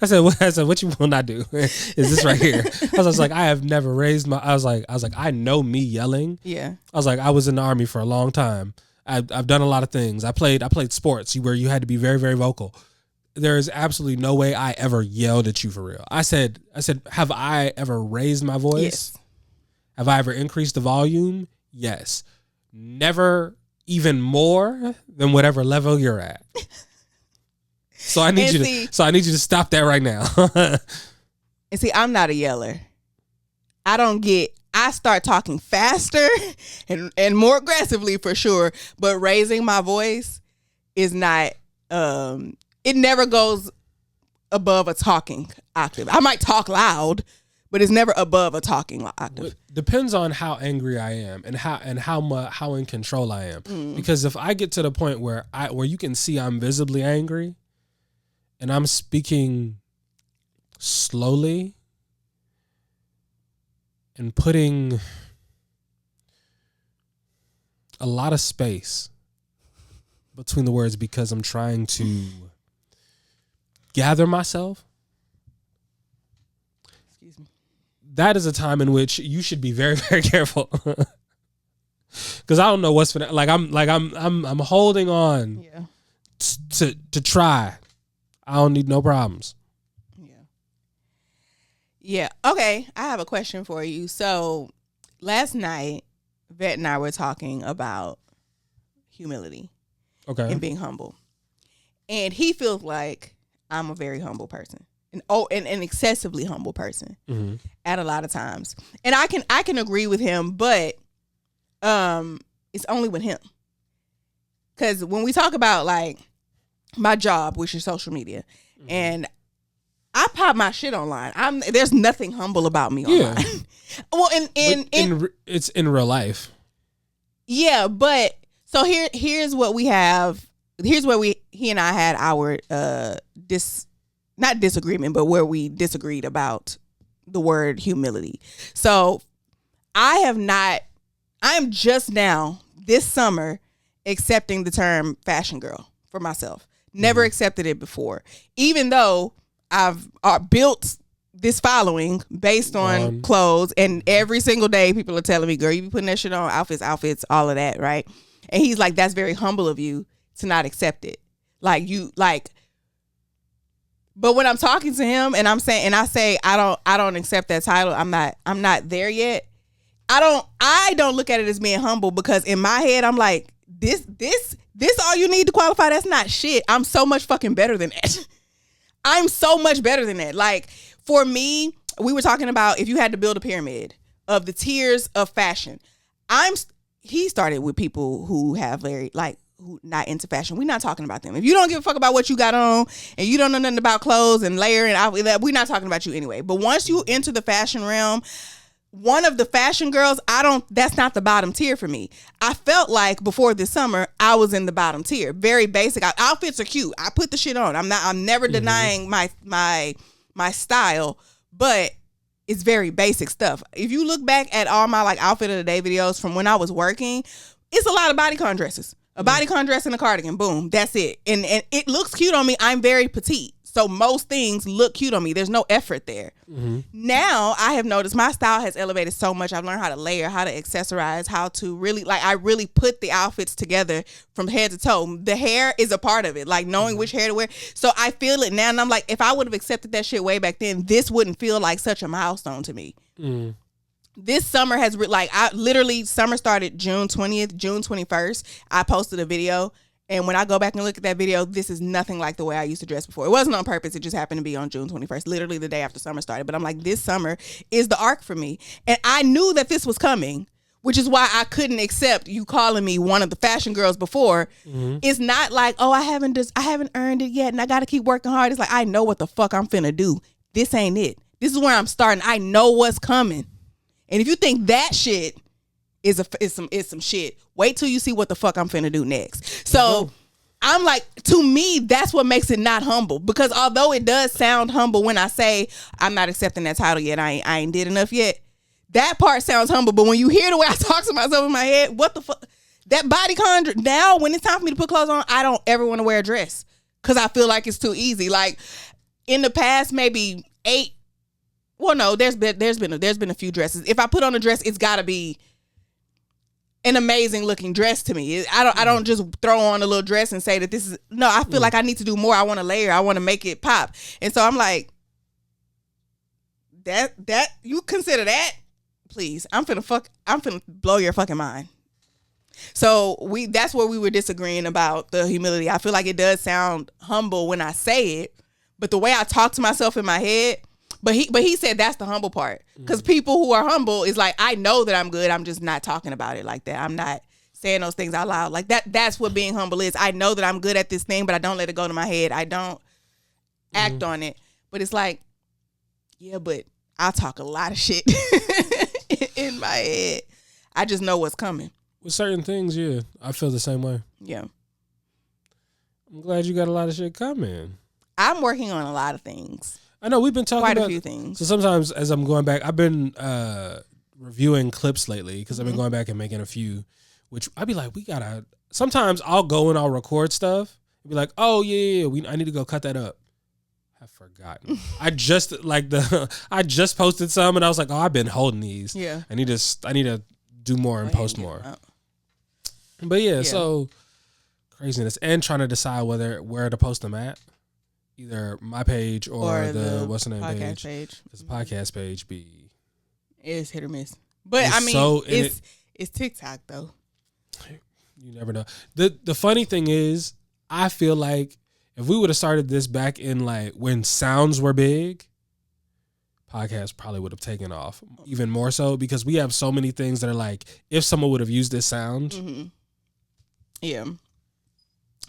I said what you will not do is this right here. I was like, I have never raised my. I was like, I know me yelling. Yeah. I was like, I was in the Army for a long time. I've done a lot of things. I played sports where you had to be very, very vocal. There is absolutely no way I ever yelled at you for real. I said, have I ever raised my voice? Yes. Have I ever increased the volume? Yes. Never even more than whatever level you're at. So I need you to stop that right now. And see, I'm not a yeller. I start talking faster and more aggressively for sure, but raising my voice is not it never goes above a talking octave. I might talk loud, but it's never above a talking octave. It depends on how angry I am and how in control I am. Because if I get to the point where you can see I'm visibly angry and I'm speaking slowly and putting a lot of space between the words because I'm trying to gather myself. Excuse me. That is a time in which you should be very, very careful. Cuz I don't know what's finna, I'm holding on to try. I don't need no problems. Yeah. Okay. I have a question for you. So last night, Vet and I were talking about humility. Okay. And being humble. And he feels like I'm a very humble person. And an excessively humble person at a lot of times. And I can agree with him, but it's only with him. Because when we talk about like my job, which is social media, and I pop my shit online. There's nothing humble about me online. Well, it's in real life. Yeah, but so here's what we have. Here's where he and I had our not disagreement, but where we disagreed about the word humility. So I am just now this summer accepting the term fashion girl for myself. Never accepted it before, even though I've built this following based on clothes, and every single day people are telling me, girl, you be putting that shit on, outfits, all of that, right? And he's like, that's very humble of you to not accept it. But when I'm talking to him and I say I don't accept that title, I'm not there yet. I don't look at it as being humble, because in my head I'm like, this all you need to qualify? That's not shit. I'm so much fucking better than that. I'm so much better than that. Like, for me, we were talking about if you had to build a pyramid of the tiers of fashion. He started with people who have who not into fashion. We're not talking about them. If you don't give a fuck about what you got on and you don't know nothing about clothes and layering, we're not talking about you anyway. But once you enter the fashion realm, one of the fashion girls, that's not the bottom tier for me. I felt like before this summer, I was in the bottom tier. Very basic. Outfits are cute. I put the shit on. I'm never denying my style, but it's very basic stuff. If you look back at all my like outfit of the day videos from when I was working, it's a lot of bodycon dresses. A bodycon dress and a cardigan. Boom. That's it. And it looks cute on me. I'm very petite. So most things look cute on me. There's no effort there. Now I have noticed my style has elevated so much. I've learned how to layer, how to accessorize, how to really I really put the outfits together from head to toe. The hair is a part of it, like knowing which hair to wear. So I feel it now, and I'm like, if I would have accepted that shit way back then, this wouldn't feel like such a milestone to me. This summer has summer started June 20th, June 21st. I posted a video. And when I go back and look at that video, this is nothing like the way I used to dress before. It wasn't on purpose. It just happened to be on June 21st, literally the day after summer started. But I'm like, this summer is the arc for me. And I knew that this was coming, which is why I couldn't accept you calling me one of the fashion girls before. It's not like, oh, I haven't earned it yet and I got to keep working hard. It's like, I know what the fuck I'm finna do. This ain't it. This is where I'm starting. I know what's coming. And if you think that shit is some shit, wait till you see what the fuck I'm finna do next. So I'm like, to me, that's what makes it not humble. Because although it does sound humble when I say I'm not accepting that title yet, I ain't did enough yet, that part sounds humble. But when you hear the way I talk to myself in my head, what the fuck? That bodycon, now when it's time for me to put clothes on, I don't ever want to wear a dress because I feel like it's too easy. Like in the past, maybe 8. Well, no, there's been a few dresses. If I put on a dress, it's got to be an amazing looking dress to me. I don't just throw on a little dress and say that this is, no, I feel like I need to do more. I want to layer. I want to make it pop. And so I'm like, that you consider that? Please. I'm finna blow your fucking mind. So that's where we were disagreeing about the humility. I feel like it does sound humble when I say it, but the way I talk to myself in my head, but he said that's the humble part. Because people who are humble is like, I know that I'm good. I'm just not talking about it like that. I'm not saying those things out loud. Like that's what being humble is. I know that I'm good at this thing, but I don't let it go to my head. I don't act on it. But it's like, yeah, but I talk a lot of shit in my head. I just know what's coming. With certain things, yeah. I feel the same way. Yeah. I'm glad you got a lot of shit coming. I'm working on a lot of things. I know we've been talking quite about a few things. So sometimes as I'm going back, I've been reviewing clips lately because I've been going back and making a few, which I'd be like, sometimes I'll go and I'll record stuff and be like, oh yeah, I need to go cut that up. I've forgotten. I just posted some and I was like, oh, I've been holding these. Yeah. I need to do more and post more. But yeah, so craziness and trying to decide where to post them at. Either my page or the what's the name podcast page. Because the podcast page it's hit or miss. But I mean, it's TikTok though. You never know. The funny thing is, I feel like If we would have started this back in like when sounds were big, podcast probably would have taken off even more so because we have so many things that are like, if someone would have used this sound. Mm-hmm. Yeah.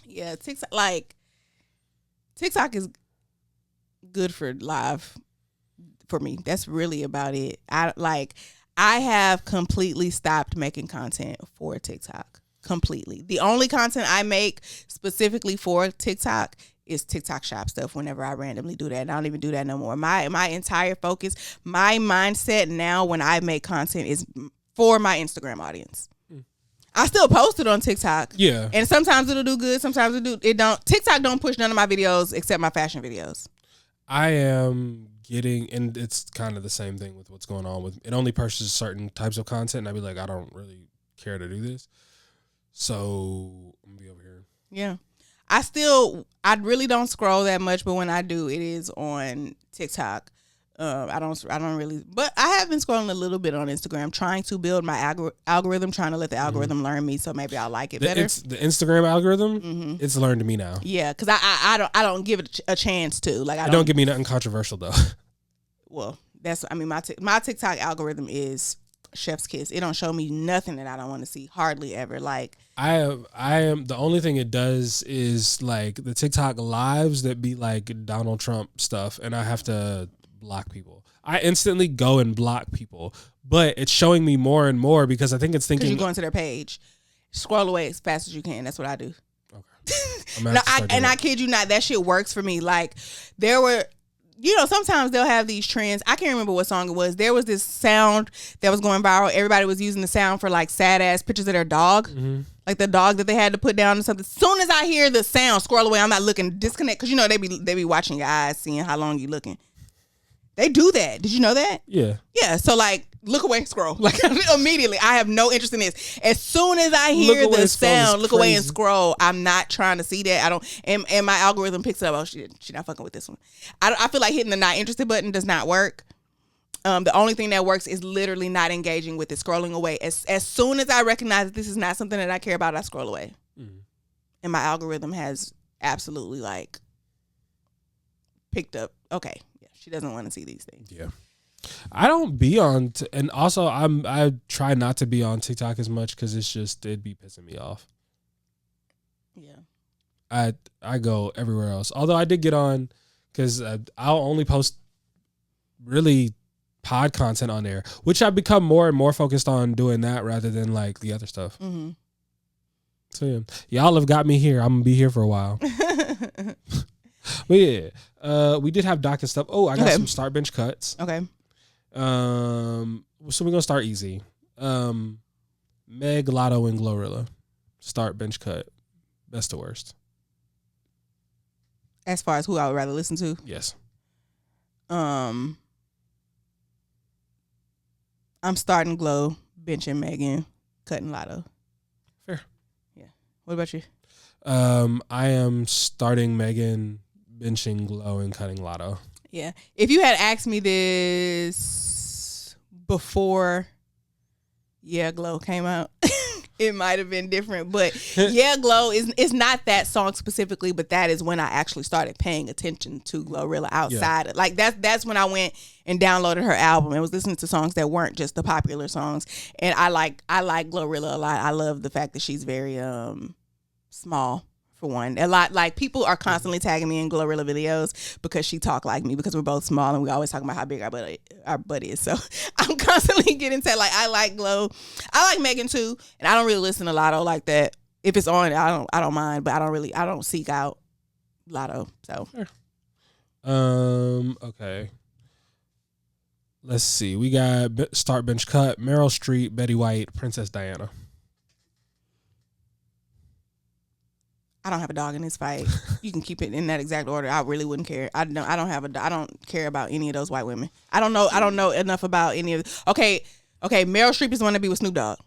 Yeah. TikTok is good for live for me. That's really about it. I have completely stopped making content for TikTok. Completely. The only content I make specifically for TikTok is TikTok shop stuff whenever I randomly do that. And I don't even do that no more. My entire focus, my mindset now when I make content is for my Instagram audience. I still post it on TikTok. Yeah. And sometimes it'll do good, sometimes it don't. TikTok don't push none of my videos except my fashion videos. I am getting, and it's kind of the same thing with what's going on with it. Only pushes certain types of content, and I'd be like, I don't really care to do this. So I'm gonna be over here. Yeah. I really don't scroll that much, but when I do, it is on TikTok. I don't really, but I have been scrolling a little bit on Instagram, trying to build my algorithm, trying to let the algorithm learn me, so maybe I'll like it better. The Instagram algorithm, it's learned me now. Yeah, because I don't give it a chance to. Like I don't give me nothing controversial though. Well, my TikTok algorithm is chef's kiss. It don't show me nothing that I don't want to see, hardly ever. Like I am the only thing it does is like the TikTok lives that be like Donald Trump stuff, and I have to block people. I instantly go and block people, but it's showing me more and more because I think it's thinking you go into their page, scroll away as fast as you can. That's what I do. Okay. No, I kid you not, that shit works for me. Like there were. Sometimes they'll have these trends. I can't remember what song it was. There was this sound that was going viral. Everybody was using the sound for like sad ass pictures of their dog. Mm-hmm. Like the dog that they had to put down or something. As soon as I hear the sound, scroll away. I'm not looking, disconnect. Cause they be watching your eyes, seeing how long you looking. They do that. Did you know that? Yeah. Yeah. So like, look away, scroll. Like immediately, I have no interest in this. As soon as I hear the sound, look away and scroll. I'm not trying to see that. I don't. And my algorithm picks it up. Oh shit, she not fucking with this one. I feel like hitting the not interested button does not work. The only thing that works is literally not engaging with it, scrolling away. As soon as I recognize that this is not something that I care about, I scroll away. Mm-hmm. And my algorithm has absolutely like picked up. Okay. She doesn't want to see these things. Yeah. I don't be on, and also I try not to be on TikTok as much because it'd be pissing me off. Yeah. I go everywhere else. Although I did get on because I'll only post really pod content on there, which I've become more and more focused on doing that rather than like the other stuff. Mm-hmm. So yeah, y'all have got me here. I'm gonna be here for a while. But yeah, we did have doc and stuff. Oh, I got some start bench cuts. Okay. So we're gonna start easy. Meg, Lotto, and Glorilla. Start bench cut. Best to worst. As far as who I would rather listen to? Yes. I'm starting Glow, benching Megan, cutting Lotto. Fair. Yeah. What about you? I am starting Megan, benching Glow, and cutting Lotto. Yeah. If you had asked me this before Glow came out, it might have been different. But Glow is not that song specifically, but that is when I actually started paying attention to Glorilla outside. Yeah. Like that's when I went and downloaded her album and was listening to songs that weren't just the popular songs. And I like Glorilla a lot. I love the fact that she's very small. For one, a lot like people are constantly tagging me in Glorilla videos because she talk like me because we're both small and we always talk about how big our butt is. So I'm constantly getting tagged. Like I like Glow, I like Megan too, and I don't really listen to Lotto like that. If it's on, I don't mind, but I don't seek out Lotto. So okay. Let's see. We got start bench cut: Meryl Streep, Betty White, Princess Diana. I don't have a dog in this fight. You can keep it in that exact order. I really wouldn't care. I don't care about any of those white women. I don't know enough about any of. Okay. Meryl Streep is the one to be with Snoop Dogg.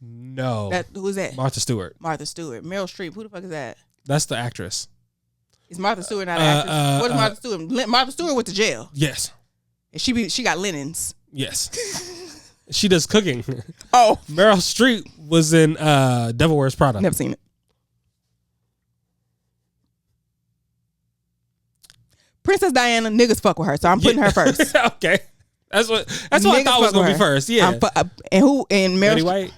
No. Who's that? Martha Stewart. Meryl Streep. Who the fuck is that? That's the actress. Is Martha Stewart not an actress? What is Martha Stewart? Martha Stewart went to jail. Yes. And she got linens. Yes. She does cooking. Oh. Meryl Streep was in Devil Wears Prada. Never seen it. Princess Diana, niggas fuck with her, so I'm putting her first. Okay. That's what I thought was gonna be first. Yeah. And who and Meryl Betty White.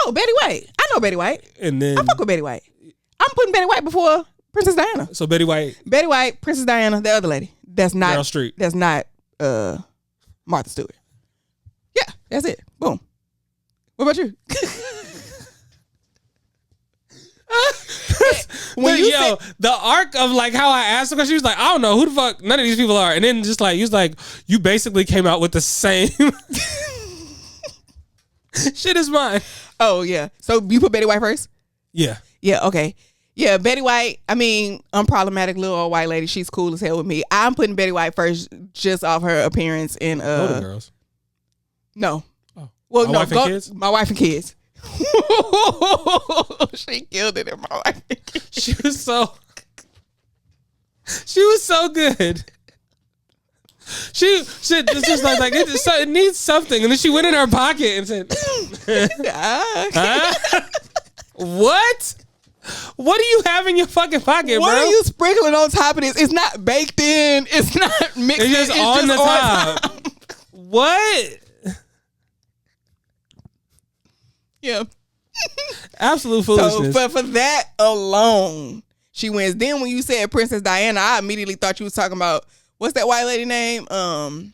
Oh, Betty White. I know Betty White. And then I fuck with Betty White. I'm putting Betty White before Princess Diana. So Betty White, Princess Diana, the other lady. That's not Meryl Streep. That's not Martha Stewart. Yeah, that's it. Boom. What about you? The arc of like how I asked her, because she was like, I don't know who the fuck none of these people are, and then just like you basically came out with the same shit as mine. Oh yeah. So you put Betty White first? Yeah. Yeah. Okay. Yeah, Betty White. I mean, unproblematic little old white lady. She's cool as hell with me. I'm putting Betty White first, just off her appearance in Golden Girls. No. Oh. Well, My Wife and Kids? My Wife and Kids. She killed it in My Wife and Kids. She was so good. She just like it needs something, and then she went in her pocket and said, "What? What do you have in your fucking pocket, what bro? Are you sprinkling on top of this? It's not baked in. It's not mixed. It's just on the top. What? Yeah. Absolute foolishness. So for that alone, she wins. Then when you said Princess Diana, I immediately thought you was talking about, what's that white lady name? Anne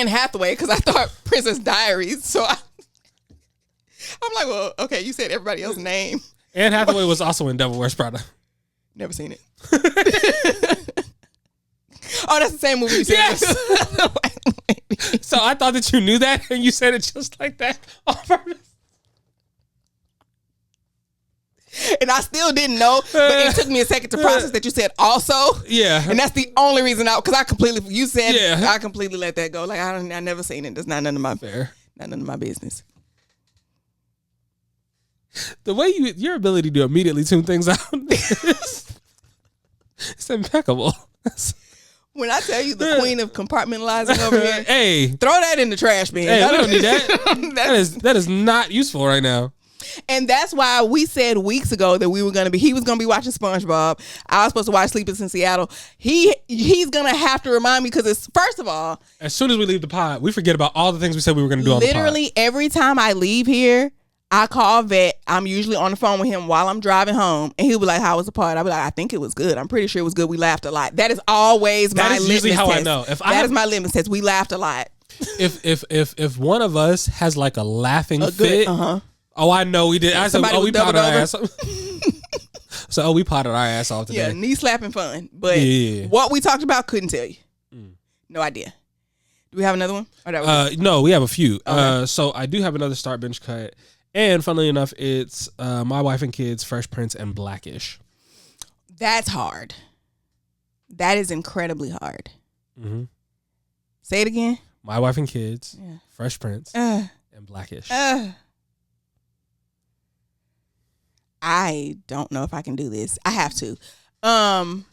Hathaway, because I thought Princess Diaries. So I'm like, well, okay, you said everybody else's name. Anne Hathaway was also in Devil Wears Prada. Never seen it. Oh, that's the same movie you said. Yes. So I thought that you knew that, and you said it just like that on purpose. And I still didn't know, but it took me a second to process that you said also. Yeah. And that's the only reason because I completely Yeah. I completely let that go. Like I never seen it. That's not none of my none of my business. The way your ability to immediately tune things out it's impeccable. When I tell you the queen of compartmentalizing over here, hey, throw that in the trash bin. Hey, we don't need that. that is not useful right now. And that's why we said weeks ago that he was gonna be watching SpongeBob. I was supposed to watch Sleepless in Seattle. He's gonna have to remind me, because it's, first of all, as soon as we leave the pod, we forget about all the things we said we were gonna do on the pod. Literally every time I leave here, I call Vet. I'm usually on the phone with him while I'm driving home, and he'll be like, "How was the pod?" I'll be like, "I think it was good. I'm pretty sure it was good. We laughed a lot." That is always my litmus test. That is usually how I know. That is my litmus test. We laughed a lot. If one of us has like a laughing fit, oh, I know we did. I said, we potted our ass. So, we potted our ass off today. Yeah, knee slapping fun. But what we talked about, couldn't tell you. No idea. Do we have another one? No, we have a few. Okay. So I do have another start bench cut. And funnily enough, it's My Wife and Kids, Fresh Prince, and Blackish. That's hard. That is incredibly hard. Mm-hmm. Say it again. My Wife and Kids, Fresh Prince, and Blackish. I don't know if I can do this. I have to. I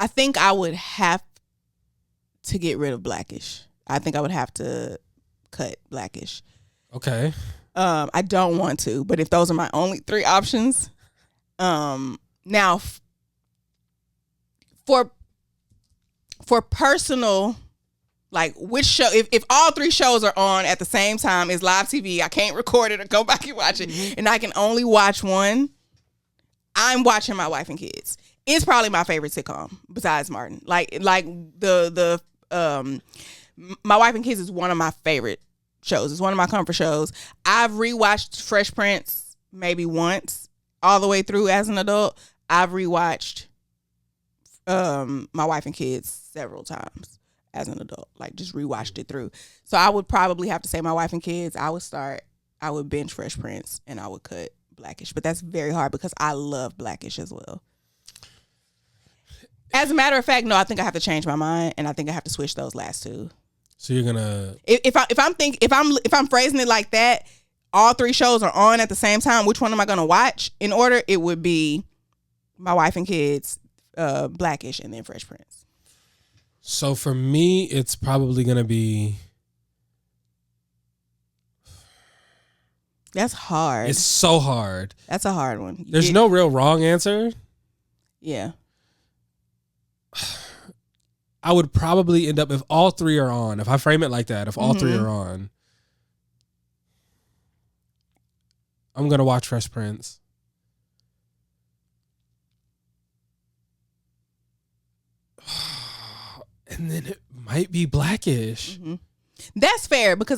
think I would have to get rid of Blackish. I think I would have to cut Blackish. Okay. I don't want to, but if those are my only three options, now for personal, like which show, if all three shows are on at the same time, is live TV, I can't record it or go back and watch it, and I can only watch one, I'm watching My Wife and Kids. It's probably my favorite sitcom besides Martin. Like the My Wife and Kids is one of my favorite shows. It's one of my comfort shows. I've rewatched Fresh Prince maybe once all the way through as an adult. I've rewatched My Wife and Kids several times as an adult. Like just rewatched it through. So I would probably have to say My Wife and Kids. I would binge Fresh Prince and I would cut Blackish. But that's very hard because I love Blackish as well. As a matter of fact, no, I think I have to change my mind, and I think I have to switch those last two. So you're gonna if I'm phrasing it like that, all three shows are on at the same time. Which one am I gonna watch? In order, it would be My Wife and Kids, Blackish, and then Fresh Prince. So for me, it's probably gonna be. That's hard. It's so hard. That's a hard one. There's no real wrong answer. Yeah. I would probably end up, if all three are on, if I frame it like that, if all three are on, I'm going to watch Fresh Prince. And then it might be Blackish. Mm-hmm. That's fair because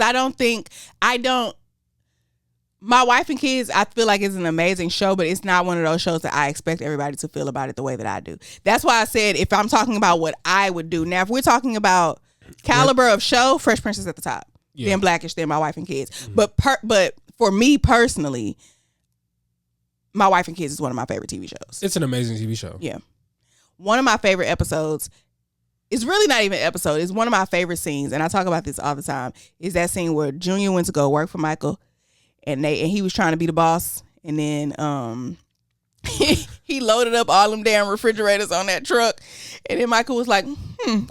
My Wife and Kids, I feel like it's an amazing show, but it's not one of those shows that I expect everybody to feel about it the way that I do. That's why I said if I'm talking about what I would do. Now, if we're talking about caliber of show, Fresh Prince is at the top. Yeah. Then Blackish, then My Wife and Kids. Mm-hmm. But for me personally, My Wife and Kids is one of my favorite TV shows. It's an amazing TV show. Yeah. One of my favorite episodes, it's really not even an episode, it's one of my favorite scenes, and I talk about this all the time, is that scene where Junior went to go work for Michael, and he was trying to be the boss, and then he loaded up all them damn refrigerators on that truck, and then Michael was like,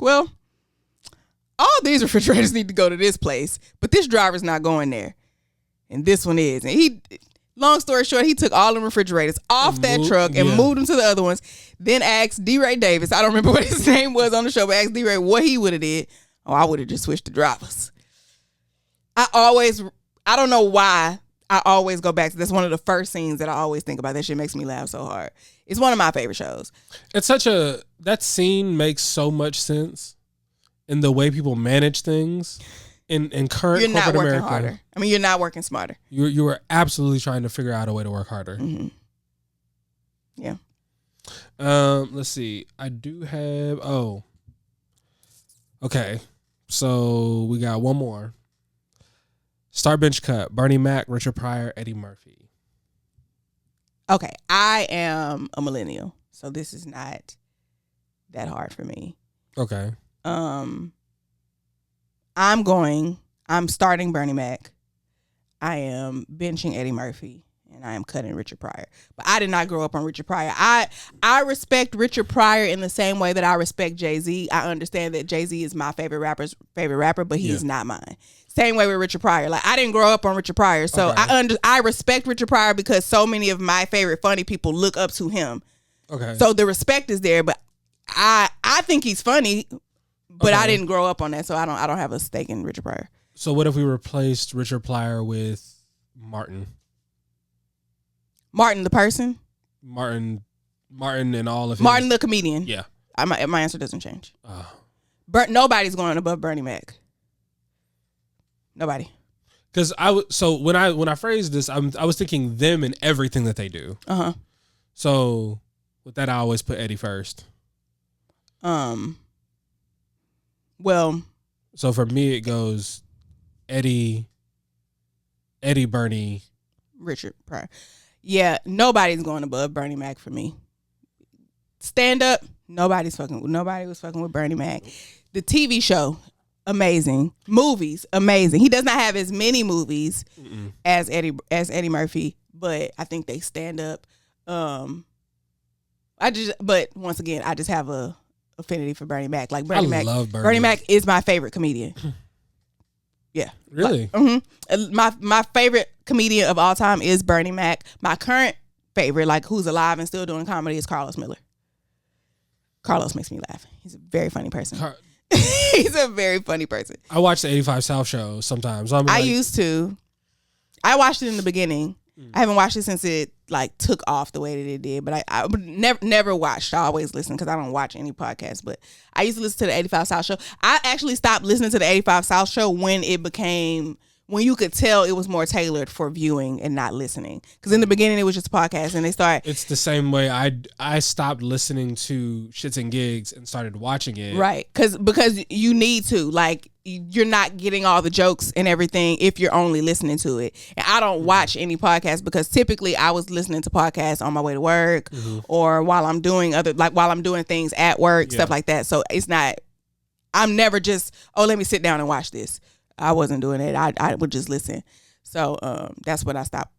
well, all these refrigerators need to go to this place, but this driver's not going there, and this one is. And long story short, he took all the refrigerators off that truck and moved them to the other ones, then asked D. Ray Davis, I don't remember what his name was on the show, but asked D. Ray what he would have did. Oh, I would have just switched the drivers. I don't know why I always go back to this. One of the first scenes that I always think about. That shit makes me laugh so hard. It's one of my favorite shows. It's that scene makes so much sense in the way people manage things in current You're not corporate working America. harder. I mean, you're not working smarter. You are absolutely trying to figure out a way to work harder. Mm-hmm. Yeah. Let's see. I do have. Oh. Okay. So we got one more. Star Bench Cut, Bernie Mac, Richard Pryor, Eddie Murphy. Okay, I am a millennial, so this is not that hard for me. Okay. I'm starting Bernie Mac. I am benching Eddie Murphy, and I am cutting Richard Pryor. But I did not grow up on Richard Pryor. I respect Richard Pryor in the same way that I respect Jay-Z. I understand that Jay-Z is my favorite rapper, but he is not mine. Same way with Richard Pryor. Like, I didn't grow up on Richard Pryor, so okay. I respect Richard Pryor because so many of my favorite funny people look up to him. Okay. So the respect is there, but I think he's funny, but I didn't grow up on that, so I don't have a stake in Richard Pryor. So what if we replaced Richard Pryor with Martin? Martin the person? Martin and all of his... Martin the comedian. Yeah. My answer doesn't change. Nobody's going above Bernie Mac. Nobody. Because when I phrased this, I was thinking them and everything that they do. So with that, I always put Eddie first. Well. So for me, it goes Eddie, Bernie, Richard Pryor. Yeah, nobody's going above Bernie Mac for me. Stand up, nobody was fucking with Bernie Mac. The TV show, amazing. Movies, amazing. He does not have as many movies as Eddie Murphy, but I think they stand up. But once again, I just have a affinity for Bernie Mac. Like Bernie Mac is my favorite comedian. Yeah. Really? My favorite comedian of all time is Bernie Mac. My current favorite, like who's alive and still doing comedy, is Carlos Miller. Carlos makes me laugh. He's a very funny person. He's a very funny person. I watch the 85 South show sometimes. I used to. I watched it in the beginning. I haven't watched it since it like took off the way that it did. But I never watched. I always listen because I don't watch any podcasts. But I used to listen to the 85 South show. I actually stopped listening to the 85 South show when when you could tell it was more tailored for viewing and not listening. Because in the beginning it was just a podcast, and they started. It's the same way I stopped listening to Shits and Gigs and started watching it. Right, because you need to, like, you're not getting all the jokes and everything if you're only listening to it. And I don't watch any podcasts because typically I was listening to podcasts on my way to work or while I'm doing things at work, stuff like that. So it's not. I'm never just let me sit down and watch this. I wasn't doing it. I would just listen. So that's when I stopped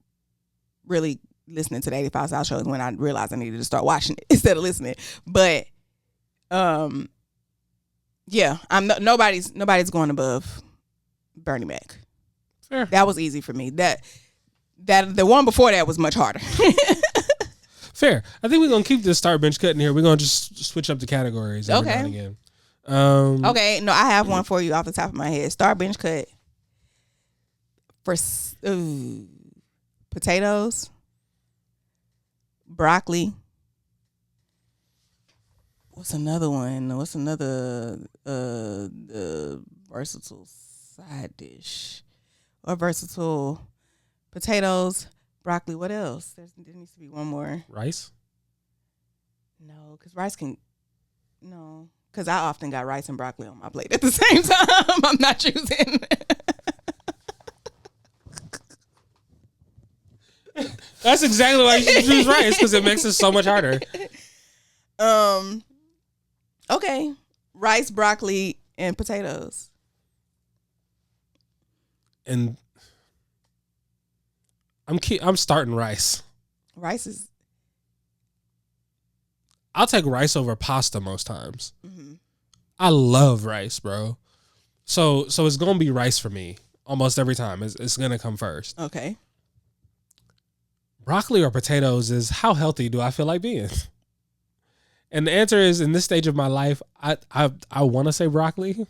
really listening to the 85 South shows, when I realized I needed to start watching it instead of listening. But yeah, nobody's going above Bernie Mac. Fair. That was easy for me. That the one before that was much harder. Fair. I think we're gonna keep this start bench cut in here. We're gonna just switch up the categories every now and again. Okay, no, I have one for you off the top of my head. Start bench cut for potatoes, broccoli. What's another one? What's another versatile side dish or versatile potatoes, broccoli? What else? There needs to be one more. Rice? No, because rice can. No, because I often got rice and broccoli on my plate at the same time. I'm not choosing. That's exactly why you should choose rice, because it makes it so much harder. Okay, rice, broccoli, and potatoes. And I'm starting rice. Rice is. I'll take rice over pasta most times. Mm-hmm. I love rice, bro. So it's gonna be rice for me almost every time. It's gonna come first. Okay. Broccoli or potatoes is how healthy do I feel like being? And the answer is, in this stage of my life, I want to say broccoli.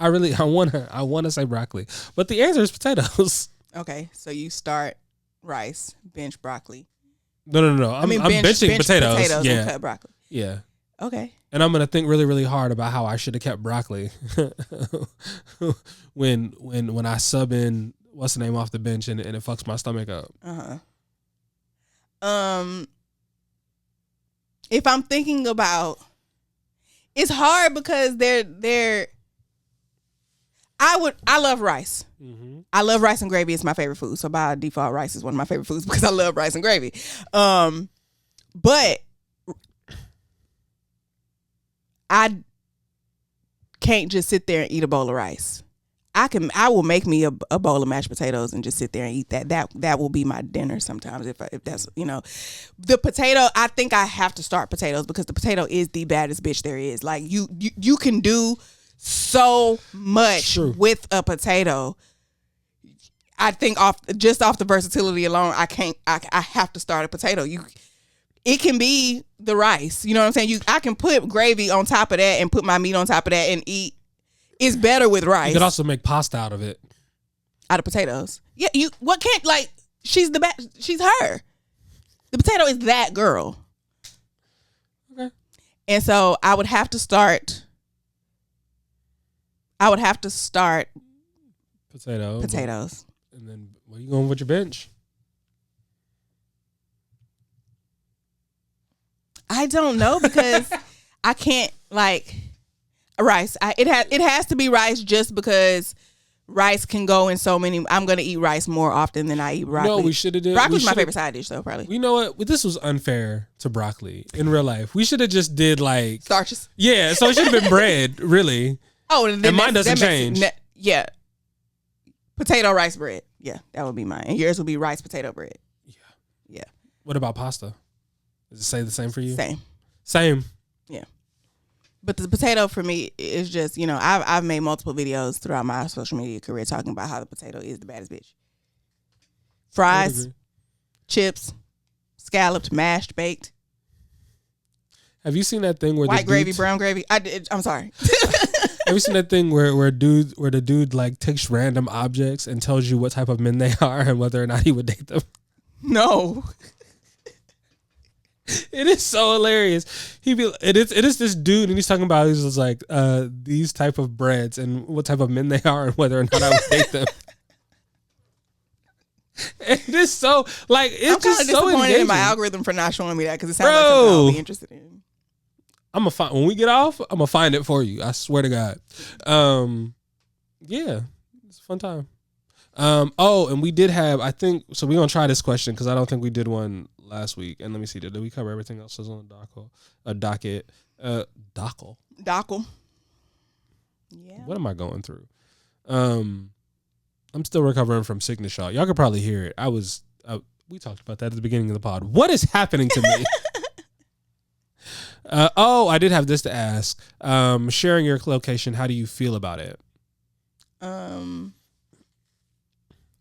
I want to say broccoli, but the answer is potatoes. Okay, so you start rice, bench broccoli. No. I'm benching potatoes. Yeah, and cut broccoli. Yeah. Okay. And I'm gonna think really, really hard about how I should have kept broccoli when I sub in what's the name off the bench and it fucks my stomach up. If I'm thinking about, it's hard because I love rice. Mm-hmm. I love rice and gravy. It's my favorite food. So by default, rice is one of my favorite foods because I love rice and gravy. But I can't just sit there and eat a bowl of rice. I will make me a bowl of mashed potatoes and just sit there and eat that. That will be my dinner sometimes if that's, the potato. I think I have to start potatoes because the potato is the baddest bitch there is. Like you can do so much with a potato. I think off the versatility alone, I have to start a potato. It can be the rice. You know what I'm saying? I can put gravy on top of that and put my meat on top of that and eat. It's better with rice. You could also make pasta out of it. Out of potatoes. Yeah, she's she's her. The potato is that girl. Okay. And so I would have to start potatoes. And then where you going with your bench? I don't know because I can't rice. It has to be rice just because rice can go in so many. I'm gonna eat rice more often than I eat broccoli. No, we should have did. Broccoli's my favorite side dish, though. Probably. You know what? This was unfair to broccoli in real life. We should have just did starches. Yeah, so it should have been bread, really. Oh, and mine doesn't change. Yeah, potato rice bread. Yeah, that would be mine. And yours would be rice potato bread. Yeah. What about pasta? Does it say the same for you? Same. Yeah. But the potato for me is just, I've made multiple videos throughout my social media career talking about how the potato is the baddest bitch. Fries, chips, scalloped, mashed, baked. Have you seen that thing where white gravy, brown gravy? I'm sorry. Have you seen that thing where the dude takes random objects and tells you what type of men they are and whether or not he would date them? No. It is so hilarious. It is this dude and he's talking about these type of breads and what type of men they are and whether or not I would date them. It is so I'm just so disappointed in my algorithm for not showing me that because it sounds like something I'll be interested in. When we get off, I'm gonna find it for you. I swear to God. Yeah, it's a fun time. And we did have, I think, so we're gonna try this question because I don't think we did one last week. And let me see, did we cover everything else that's on the docket? Dockle. Yeah. What am I going through? I'm still recovering from sickness, y'all. Y'all could probably hear it. We talked about that at the beginning of the pod. What is happening to me? I did have this to ask. Sharing your location, how do you feel about it?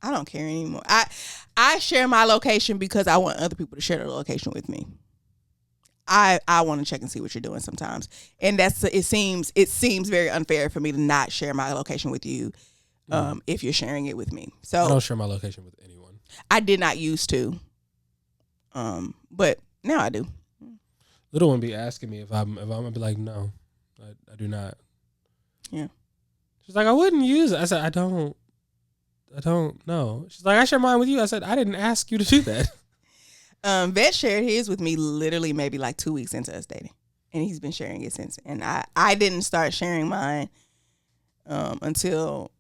I don't care anymore. I share my location because I want other people to share their location with me. I want to check and see what you're doing sometimes, and it seems very unfair for me to not share my location with you, if you're sharing it with me. So I don't share my location with anyone. I did not used to, but now I do. Little one be asking me if I'm gonna be like, no, I do not. Yeah. She's like, I wouldn't use it. I said, I don't know. She's like, I share mine with you. I said, I didn't ask you to do that. Vet shared his with me literally maybe like 2 weeks into us dating, and he's been sharing it since. And I didn't start sharing mine until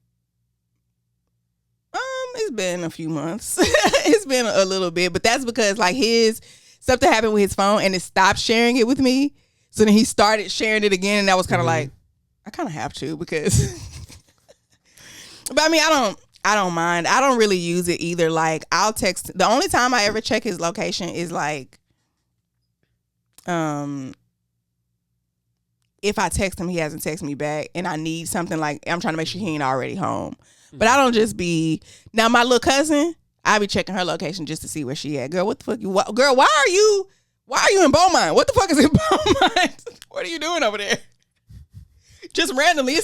it's been a few months. It's been a little bit, but that's because like his something happened with his phone and it stopped sharing it with me. So then he started sharing it again, and that was kind of like, I kind of have to because. But I mean, I don't mind. I don't really use it either. Like I'll text. The only time I ever check his location is like, if I text him, he hasn't texted me back, and I need something, like I'm trying to make sure he ain't already home. But I don't just be now. My little cousin, I be checking her location just to see where she at. Girl, what the fuck? Girl, why are you in Beaumont? What the fuck is in Beaumont? What are you doing over there? Just randomly,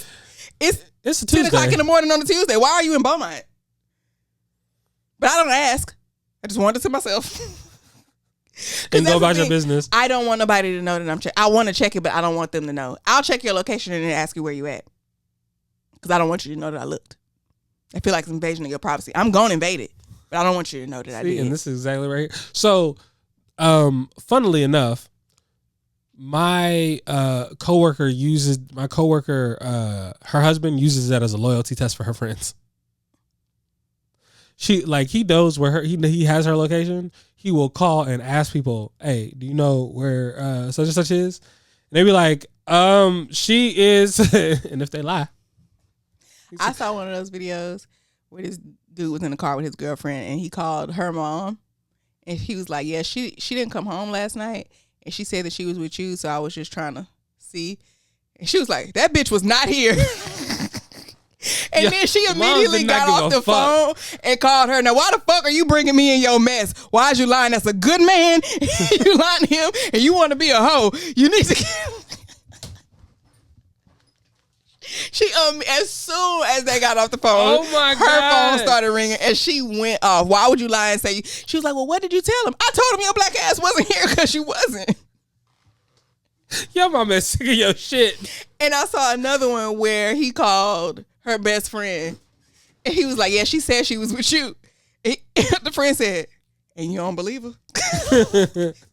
it's a 10 o'clock Tuesday. in the morning on a Tuesday. Why are you in Beaumont? But I don't ask. I just wanted to myself. And go about your business. I don't want nobody to know that I'm checking. I want to check it, but I don't want them to know. I'll check your location and then ask you where you at. Because I don't want you to know that I looked. I feel like it's invasion of your privacy. I'm going to invade it, but I don't want you to know that I did. And this is exactly right. So, funnily enough, my coworker, her husband uses that as a loyalty test for her friends. He knows where he has her location. He will call and ask people, "Hey, do you know where such and such is?" And they be like, she is," and if they lie. I saw one of those videos where this dude was in the car with his girlfriend, and he called her mom, and he was like, "Yeah, she didn't come home last night, and she said that she was with you, so I was just trying to see." And she was like, "That bitch was not here." And then she immediately got off the phone and called her. "Now, why the fuck are you bringing me in your mess? Why is you lying? That's a good man. You lying to him, and you want to be a hoe. You need to." She as soon as they got off the phone, her phone started ringing, and she went off. "Why would you lie and say?" She was like, "Well, what did you tell him?" "I told him your black ass wasn't here because you wasn't." Your mama is sick of your shit. And I saw another one where he called her best friend, and he was like, "Yeah, she said she was with you." The friend said, "And you don't believe her?"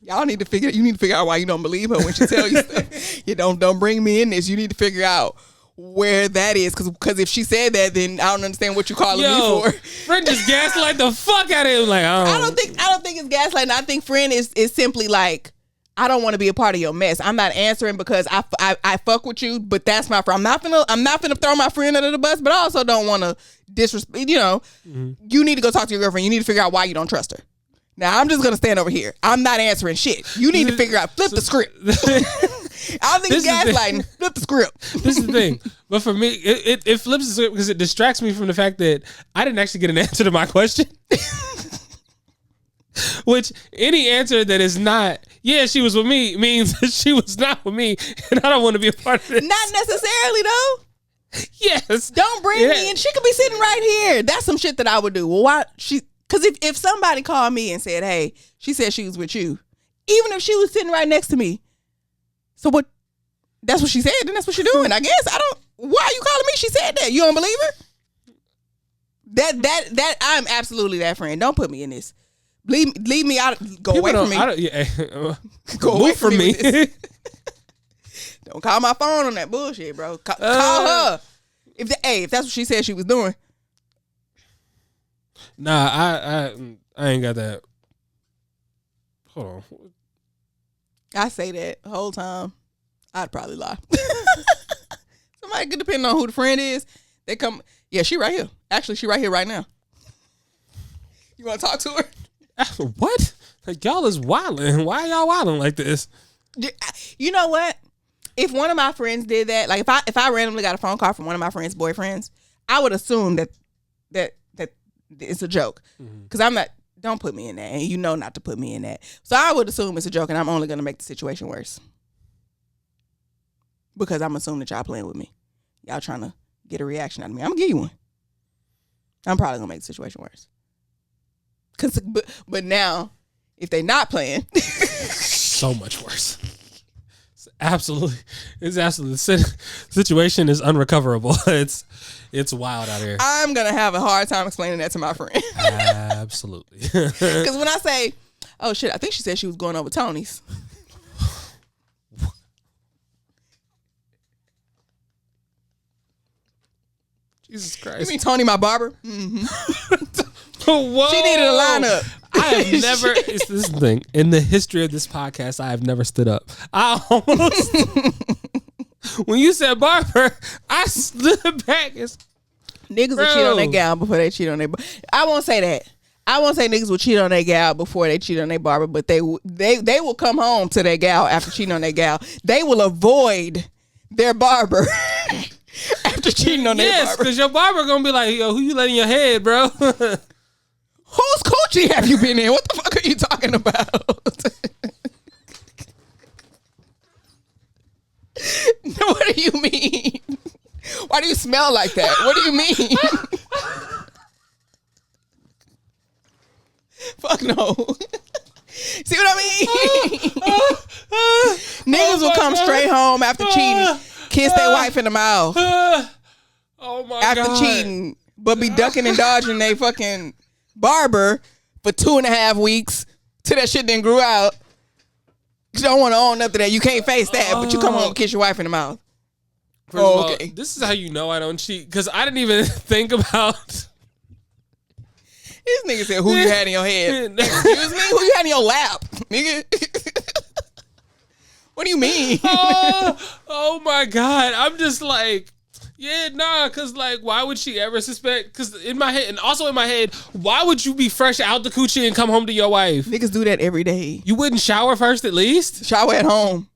You need to figure out why you don't believe her when she tell you stuff. You don't bring me in this. You need to figure out where that is, because if she said that, then I don't understand what you calling me for. Friend just gaslight the fuck out of him. Like, I don't think it's gaslighting. I think friend is simply like, I don't want to be a part of your mess. I'm not answering because I fuck with you, but that's my friend. I'm not finna throw my friend under the bus, but I also don't want to disrespect. You need to go talk to your girlfriend. You need to figure out why you don't trust her. Now I'm just gonna stand over here. I'm not answering shit. You need to figure out. Flip the script. I don't think it's gaslighting. Flip the script. This is the thing. But for me, it flips the script because it distracts me from the fact that I didn't actually get an answer to my question. Which any answer that is not, "Yeah, she was with me," means that she was not with me, and I don't want to be a part of this. Not necessarily though. Yes. Don't bring me in. She could be sitting right here. That's some shit that I would do. Well, why she? Because if somebody called me and said, "Hey, she said she was with you," even if she was sitting right next to me, so what? That's what she said, then that's what you're doing. I guess I don't. Why are you calling me? She said that. You don't believe her? That I'm absolutely that friend. Don't put me in this. Leave me out. Go away from me. Go away from me. Don't call my phone on that bullshit, bro. Call her. If that's what she said she was doing. Nah, I ain't got that. Hold on. I say that the whole time. I'd probably lie. Somebody could, depending on who the friend is, they come. Yeah, she right here. Actually, she right here right now. You want to talk to her? What? Like, y'all is wilding. Why are y'all wilding like this? You know what? If one of my friends did that, like if I randomly got a phone call from one of my friends' boyfriends, I would assume that it's a joke. Because I'm not, don't put me in that. And you know not to put me in that. So I would assume it's a joke and I'm only going to make the situation worse. Because I'm assuming that y'all playing with me. Y'all trying to get a reaction out of me. I'm going to give you one. I'm probably going to make the situation worse. But now, if they not playing. So much worse. Absolutely. The situation is unrecoverable. It's wild out here. I'm going to have a hard time explaining that to my friend. Absolutely. Because when I say, oh shit, I think she said she was going over Tony's. Jesus Christ. You mean Tony, my barber? Mm-hmm. Whoa. She needed a lineup. I have never, this is the thing, in the history of this podcast, I have never stood up. I almost, when you said barber, I stood back. Niggas will cheat on their gal before they cheat on their I won't say that. I won't say niggas will cheat on their gal before they cheat on their barber, but they will come home to their gal after cheating on their gal. They will avoid their barber after cheating on their barber. Yes, because your barber going to be like, yo, who you letting your head, bro? Whose coochie have you been in? What the fuck are you talking about? What do you mean? Why do you smell like that? What do you mean? Fuck no. See what I mean? Niggas will come straight home after cheating, kiss their wife in the mouth. Oh my God. After cheating, but be ducking and dodging they fucking barber for 2.5 weeks till that shit then grew out. You don't want to own up to that. You can't face that, but you come home and kiss your wife in the mouth. First of all, this is how you know I don't cheat, because I didn't even think about. This nigga said, who you had in your head? Excuse me? Who you had in your lap, nigga? What do you mean? Oh my God. I'm just like, yeah, nah, because like, why would she ever suspect? Because in my head, and also in my head, why would you be fresh out the coochie and come home to your wife? Niggas do that every day. You wouldn't shower first at least? Shower at home.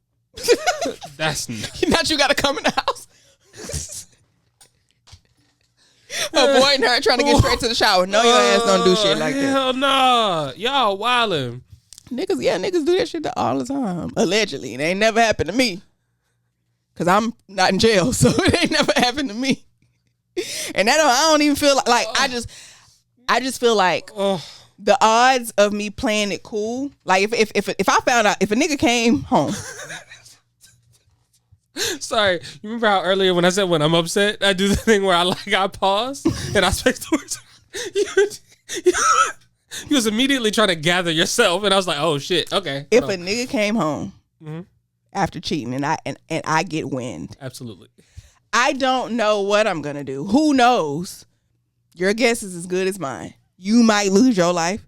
That's not you gotta come in the house. Avoiding her trying to get straight to the shower. No, your ass don't do shit like that. Hell nah. Y'all wildin'. Niggas do that shit all the time. Allegedly. It ain't never happened to me. Cause I'm not in jail, so it ain't never happened to me. And I don't even feel like I just feel like the odds of me playing it cool. Like if I found out if a nigga came home. Sorry, you remember how earlier when I said when I'm upset, I do the thing where I pause and I space the words. You was immediately trying to gather yourself, and I was like, "Oh shit, okay." If a nigga came home after cheating and I get wind, absolutely, I don't know what I'm gonna do. Who knows? Your guess is as good as mine. You might lose your life.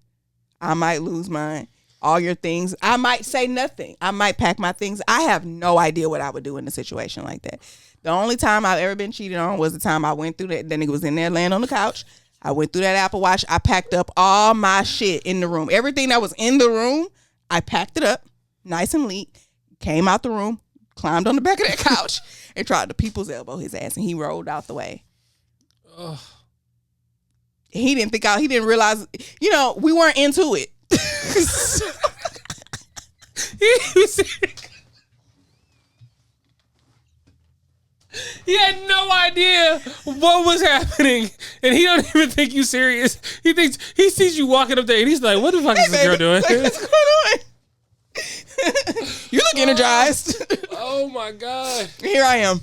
I might lose mine. All your things. I might say nothing. I might pack my things. I have no idea what I would do in a situation like that. The only time I've ever been cheated on was the time I went through that. Then nigga was in there laying on the couch. I went through that Apple Watch. I packed up all my shit in the room. Everything that was in the room, I packed it up nice and neat. Came out the room, climbed on the back of that couch, and tried to people's elbow his ass, and he rolled out the way. Ugh. He didn't realize, we weren't into it. He had no idea what was happening, and he don't even think you serious. He sees you walking up there, and he's like, "What the fuck is this girl doing? Like, what's going on? You look energized." Oh my God! Here I am,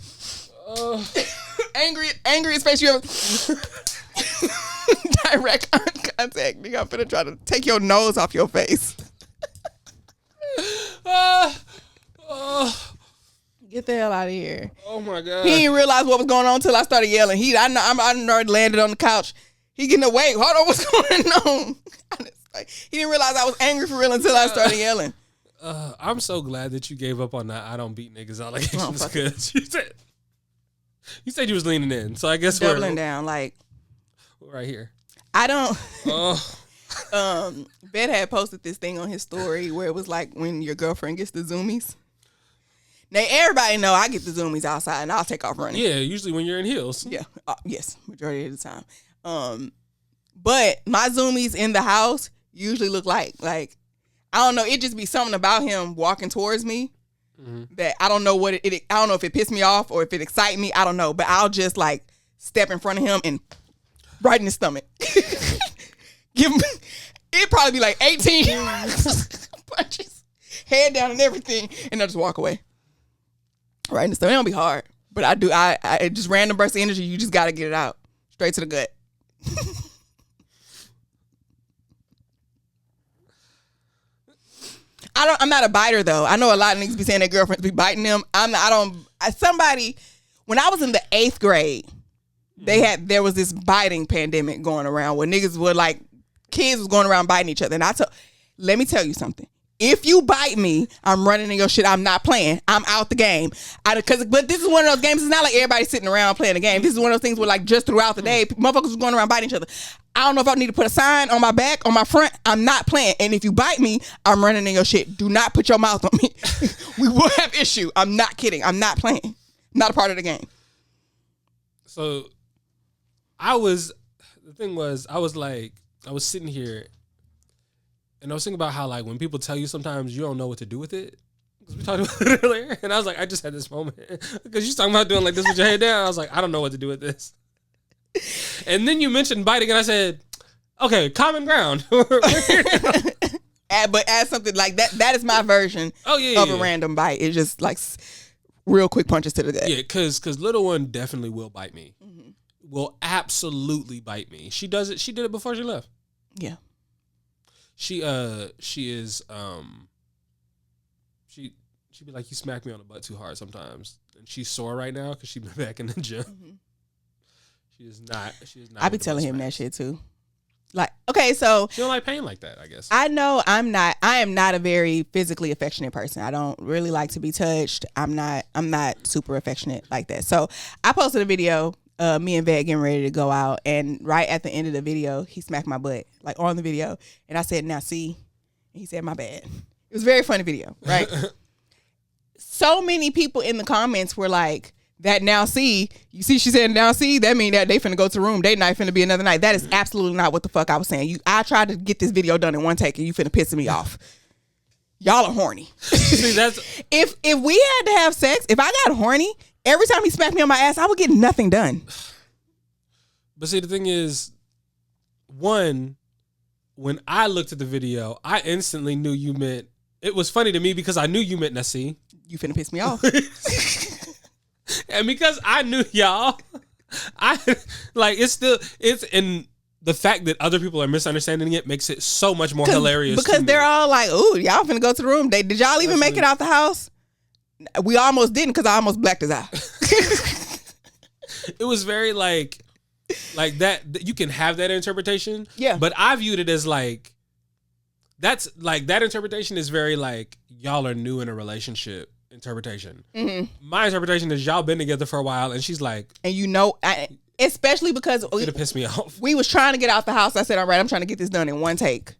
angry face you ever. Direct contact, nigga. I'm finna try to take your nose off your face. Get the hell out of here. Oh my God. He didn't realize what was going on until I started yelling. I already landed on the couch. He getting away. Hold on, what's going on? He didn't realize I was angry for real until I started yelling. I'm so glad that you gave up on that I don't beat niggas allegations, because you said you was leaning in. So I guess doubling down, like right here. I don't. Bet had posted this thing on his story where it was like when your girlfriend gets the zoomies. Now everybody know I get the zoomies outside and I'll take off running. Yeah, usually when you're in heels. Yeah, yes, majority of the time. But my zoomies in the house usually look like I don't know. It just be something about him walking towards me that I don't know what I don't know if it pissed me off or if it excites me. I don't know. But I'll just like step in front of him and right in his stomach. Give him. It'd probably be like 18 punches, head down and everything, and I'll just walk away. Right in the stomach. It don't be hard. But I just random burst of energy. You just got to get it out. Straight to the gut. I'm not a biter though. I know a lot of niggas be saying their girlfriends be biting them. When I was in the 8th grade, there was this biting pandemic going around where niggas were like, kids was going around biting each other. And let me tell you something. If you bite me, I'm running in your shit. I'm not playing. I'm out the game. But this is one of those games. It's not like everybody sitting around playing a game. This is one of those things where like just throughout the day, motherfuckers was going around biting each other. I don't know if I need to put a sign on my back, on my front. I'm not playing. And if you bite me, I'm running in your shit. Do not put your mouth on me. We will have issue. I'm not kidding. I'm not playing. Not a part of the game. So I was sitting here and I was thinking about how like when people tell you sometimes you don't know what to do with it. Because we talked about it earlier. And I was like, I just had this moment. Because you're talking about doing like this with your head down. I was like, I don't know what to do with this. And then you mentioned biting and I said, okay, common ground. But add something like that is my version of a random bite. It's just like real quick punches to the gut. Yeah, because little one definitely will bite me. Mm-hmm. Will absolutely bite me. She does it. She did it before she left. Yeah. She be like, you smack me on the butt too hard sometimes. And she's sore right now because she's been back in the gym. Mm-hmm. She is not. I be telling him that shit too. Like, okay, so she don't like pain like that, I guess. I know I am not a very physically affectionate person. I don't really like to be touched. I'm not super affectionate like that. So I posted a video, me and Vet getting ready to go out, and right at the end of the video, he smacked my butt, like on the video. And I said, now see? And he said, my bad. It was a very funny video, right? So many people in the comments were like, that now see, you see she said now see, that mean that they finna go to the room, they night finna be another night. That is absolutely not what the fuck I was saying. I tried to get this video done in one take and you finna piss me off. Y'all are horny. See, if we had to have sex, if I got horny, every time he smacked me on my ass, I would get nothing done. But see, the thing is, one, when I looked at the video, I instantly knew you meant, it was funny to me because I knew you meant Nassi. You finna piss me off. And because I knew y'all, it's in the fact that other people are misunderstanding it makes it so much more hilarious. Because they're all like, ooh, y'all finna go to the room. Did y'all even make it out the house? We almost didn't because I almost blacked his eye. It was very like that. You can have that interpretation. Yeah. But I viewed it as like, that's like, that interpretation is very like, y'all are new in a relationship. Interpretation. Mm-hmm. My interpretation is y'all been together for a while, and she's like, and you know, especially because it'll piss me off. We was trying to get out the house. I said, all right, I'm trying to get this done in one take.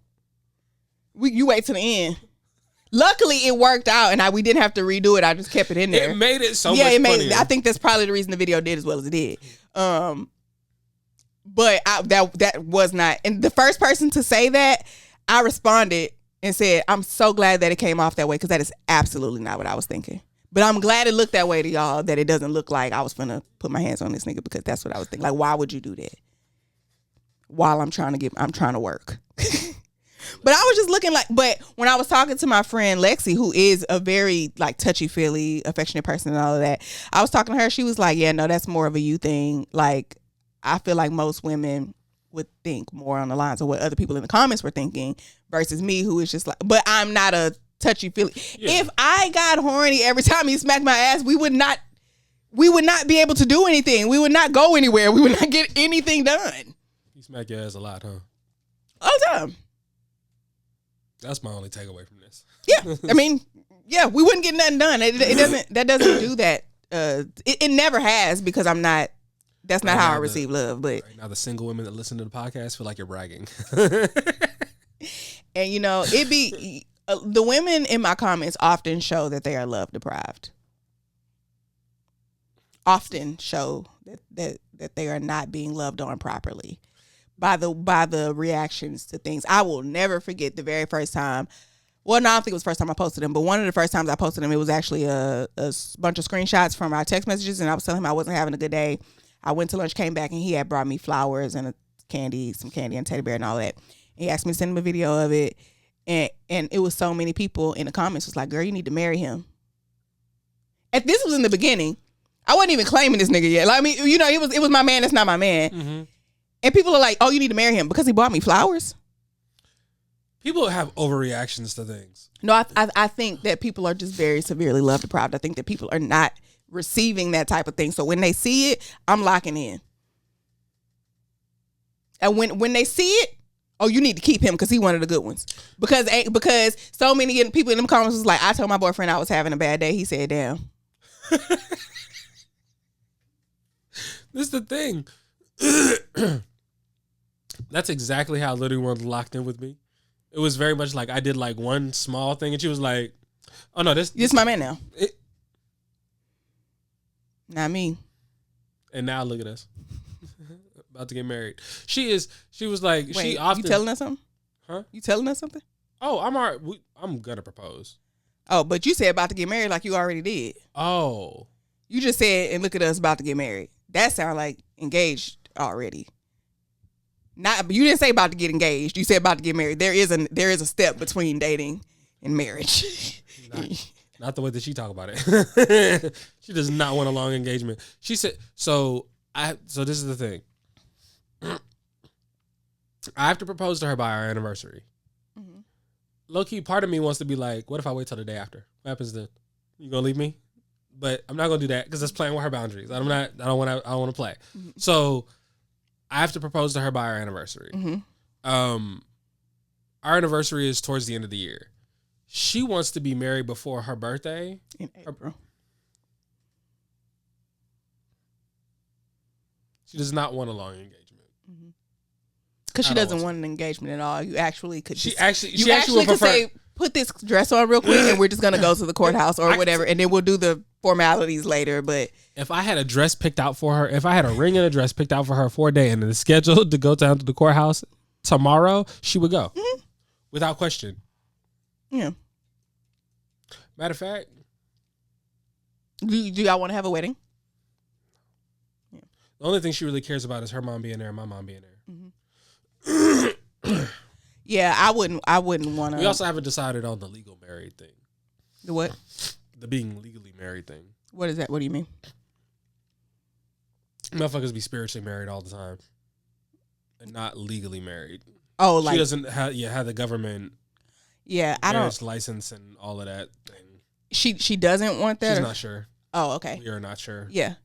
You wait till the end. Luckily, it worked out, and we didn't have to redo it. I just kept it in there. It made it so much funnier. I think that's probably the reason the video did as well as it did. But that was not. And the first person to say that, I responded and said, I'm so glad that it came off that way because that is absolutely not what I was thinking. But I'm glad it looked that way to y'all, that it doesn't look like I was finna put my hands on this nigga because that's what I was thinking. Like, why would you do that? While I'm trying to work. But I was just looking like, but when I was talking to my friend Lexi, who is a very like touchy-feely, affectionate person and all of that, I was talking to her. She was like, yeah, no, that's more of a you thing. Like, I feel like most women would think more on the lines of what other people in the comments were thinking versus me, who is just like, but I'm not a touchy-feely. Yeah. If I got horny every time he smacked my ass, we would not be able to do anything. We would not go anywhere. We would not get anything done. You smack your ass a lot, huh? All the time. That's my only takeaway from this. Yeah. I mean, yeah, we wouldn't get nothing done. That doesn't do that. It never has because that's not how I receive love. But right now, the single women that listen to the podcast feel like you're bragging. And you know, it be the women in my comments often show that they are love deprived. Often show that they are not being loved on properly. by the reactions to things. I will never forget the very first time. Well, no, I don't think it was the first time I posted them, but one of the first times I posted them, it was actually a bunch of screenshots from our text messages, and I was telling him I wasn't having a good day. I went to lunch, came back, and he had brought me flowers and some candy and a teddy bear and all that. And he asked me to send him a video of it, and it was so many people in the comments was like, "Girl, you need to marry him." And this was in the beginning. I wasn't even claiming this nigga yet. Like, I mean, you know, it was my man. That's not my man. Mm-hmm. And people are like, "Oh, you need to marry him because he bought me flowers." People have overreactions to things. No, I think that people are just very severely love deprived. I think that people are not receiving that type of thing. So when they see it, I'm locking in. And when they see it, oh, you need to keep him because he one of the good ones. Because so many people in them comments was like, I told my boyfriend I was having a bad day. He said, "Damn." This is the thing. That's exactly how Literally One locked in with me. It was very much like I did like one small thing and she was like, "Oh no, this my man now." Not me. And now look at us. About to get married. She was like, wait, she often. You telling us something? Huh? You telling us something? Oh, I'm gonna propose. Oh, but you said about to get married like you already did. Oh. You just said, "And look at us about to get married." That sounds like engaged already. Not, you didn't say about to get engaged. You said about to get married. There is a step between dating and marriage. Not the way that she talk about it. She does not want a long engagement. She said, so this is the thing. I have to propose to her by our anniversary. Mm-hmm. Low key, part of me wants to be like, what if I wait till the day after? What happens then? You gonna leave me? But I'm not gonna do that because that's playing with her boundaries. I don't want to play. Mm-hmm. So I have to propose to her by our anniversary. Mm-hmm. Our anniversary is towards the end of the year. She wants to be married before her birthday. In April. She does not want a long engagement. Because she doesn't want an engagement at all. You actually could. She actually could say, "Put this dress on real quick, and we're just gonna go to the courthouse or whatever, and then we'll do the formalities later." But if I had a dress picked out for her, if I had a ring and a dress picked out for her for a day and then scheduled to go down to the courthouse tomorrow, she would go without question. Yeah. Matter of fact, do y'all want to have a wedding? Yeah. The only thing she really cares about is her mom being there and my mom being there. Mm-hmm. Yeah, I wouldn't want to. We also haven't decided on the legal married thing. The what? The being legally married thing. What is that? What do you mean? Motherfuckers be spiritually married all the time and not legally married. Oh, like she doesn't have the government. Yeah, I don't license and all of that thing. She doesn't want that. She's not sure. Oh, okay. We are not sure. Yeah,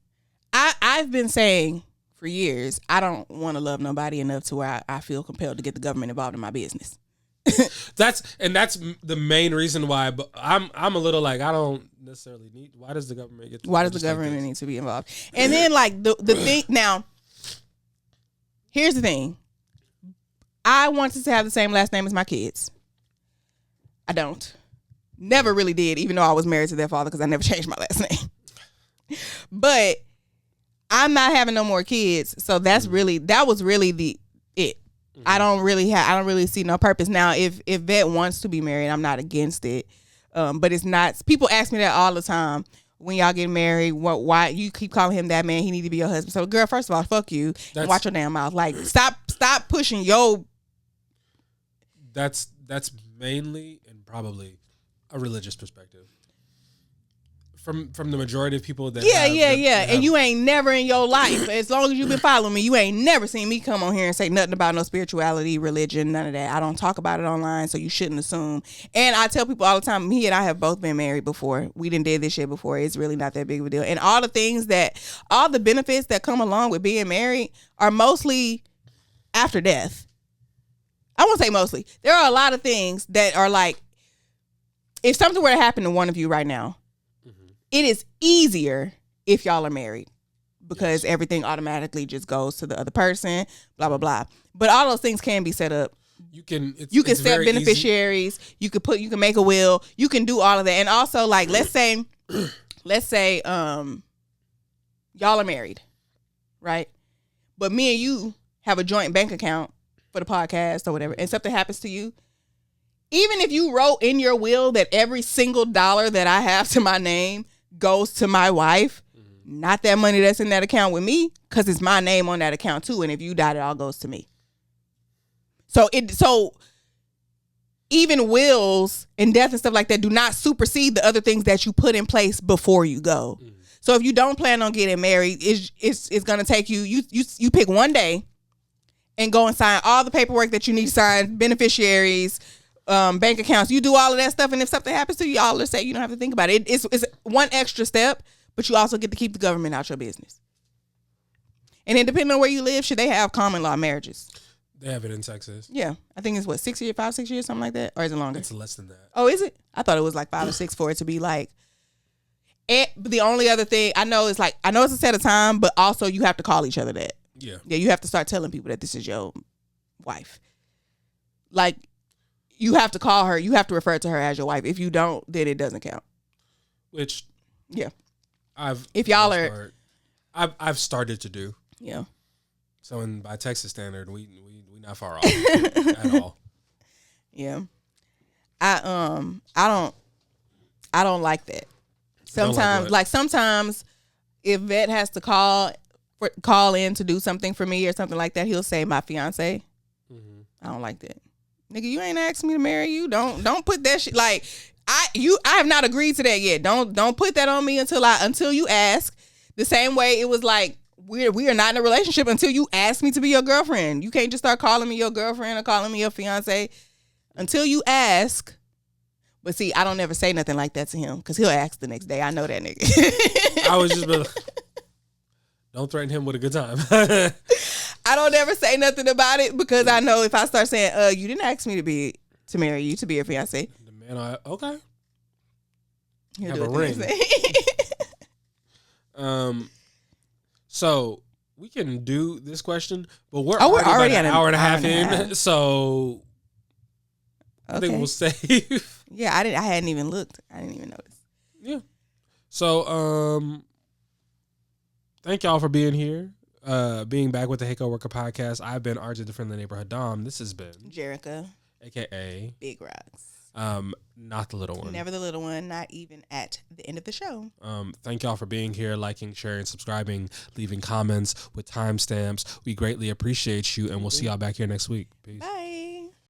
I've been saying for years I don't want to love nobody enough to where I feel compelled to get the government involved in my business. That's the main reason why. But I'm a little like I don't necessarily need. Why does the government get? Why does the government need to be involved? And then like the thing now. Here's the thing. I wanted to have the same last name as my kids. I don't. Never really did, even though I was married to their father because I never changed my last name. But I'm not having no more kids, so that was really it. Mm-hmm. I don't really see no purpose. Now, if Vet wants to be married, I'm not against it. But it's not. People ask me that all the time. When y'all get married, why you keep calling him that man? He need to be your husband. So, girl, first of all, fuck you and watch your damn mouth. Like, stop pushing your. That's mainly and probably a religious perspective. From the majority of people that yeah. And you ain't never in your life, as long as you've been following me, you ain't never seen me come on here and say nothing about no spirituality, religion, none of that. I don't talk about it online, so you shouldn't assume. And I tell people all the time, he and I have both been married before. We done did this shit before. It's really not that big of a deal. And all the benefits that come along with being married are mostly after death. I won't say mostly. There are a lot of things that are like, if something were to happen to one of you right now, it is easier if y'all are married because everything automatically just goes to the other person, blah, blah, blah. But all those things can be set up. You can set beneficiaries. Easy. You can make a will. You can do all of that. And also, like, let's say y'all are married, right? But me and you have a joint bank account for the podcast or whatever, and something happens to you, even if you wrote in your will that every single dollar that I have to my name goes to my wife, not that money that's in that account with me, because it's my name on that account too. And if you die, it all goes to me. So even wills and death and stuff like that do not supersede the other things that you put in place before you go. So if you don't plan on getting married, it's going to take you pick one day and go and sign all the paperwork that you need to sign, beneficiaries, bank accounts. You do all of that stuff, and if something happens to you, all of that, you don't have to think about it. It's one extra step, but you also get to keep the government out your business. And then depending on where you live, should they have common law marriages? They have it in Texas. Yeah. I think it's 6 years, 5, 6 years, something like that? Or is it longer? It's less than that. Oh, is it? I thought it was like 5 or 6 for it to be like. The only other thing I know is I know it's a set of time, but also you have to call each other that. Yeah. Yeah, you have to start telling people that this is your wife. Like, you have to call her, you have to refer to her as your wife. If you don't, then it doesn't count. Which, yeah, I've started to do. Yeah. So by Texas standard, we not far off at all. Yeah. I don't like that. Sometimes if Vet has to call in to do something for me or something like that, he'll say my fiance. Mm-hmm. I don't like that. Nigga, you ain't asked me to marry you. Don't put that shit like I have not agreed to that yet. Don't put that on me until you ask. The same way it was like we are not in a relationship until you ask me to be your girlfriend. You can't just start calling me your girlfriend or calling me your fiance until you ask. But see, I don't never say nothing like that to him because he'll ask the next day. I know that nigga. I was just don't threaten him with a good time. I don't ever say nothing about it because I know if I start saying, you didn't ask me to marry you, to be your fiance. The man, okay. He'll have do a ring. So we can do this question, but we're already at an hour and a half in. So I think we'll save. Yeah, I hadn't even looked. I didn't even notice. Yeah. So thank y'all for being here. Being back with the Hey Coworker podcast. I've been RJ, the friend of the neighborhood Dom. This has been Jerica, aka Big Rocks. Not the little one. Never the little one, not even at the end of the show. Thank y'all for being here, liking, sharing, subscribing, leaving comments with timestamps. We greatly appreciate you, and we'll see y'all back here next week. Peace. Bye.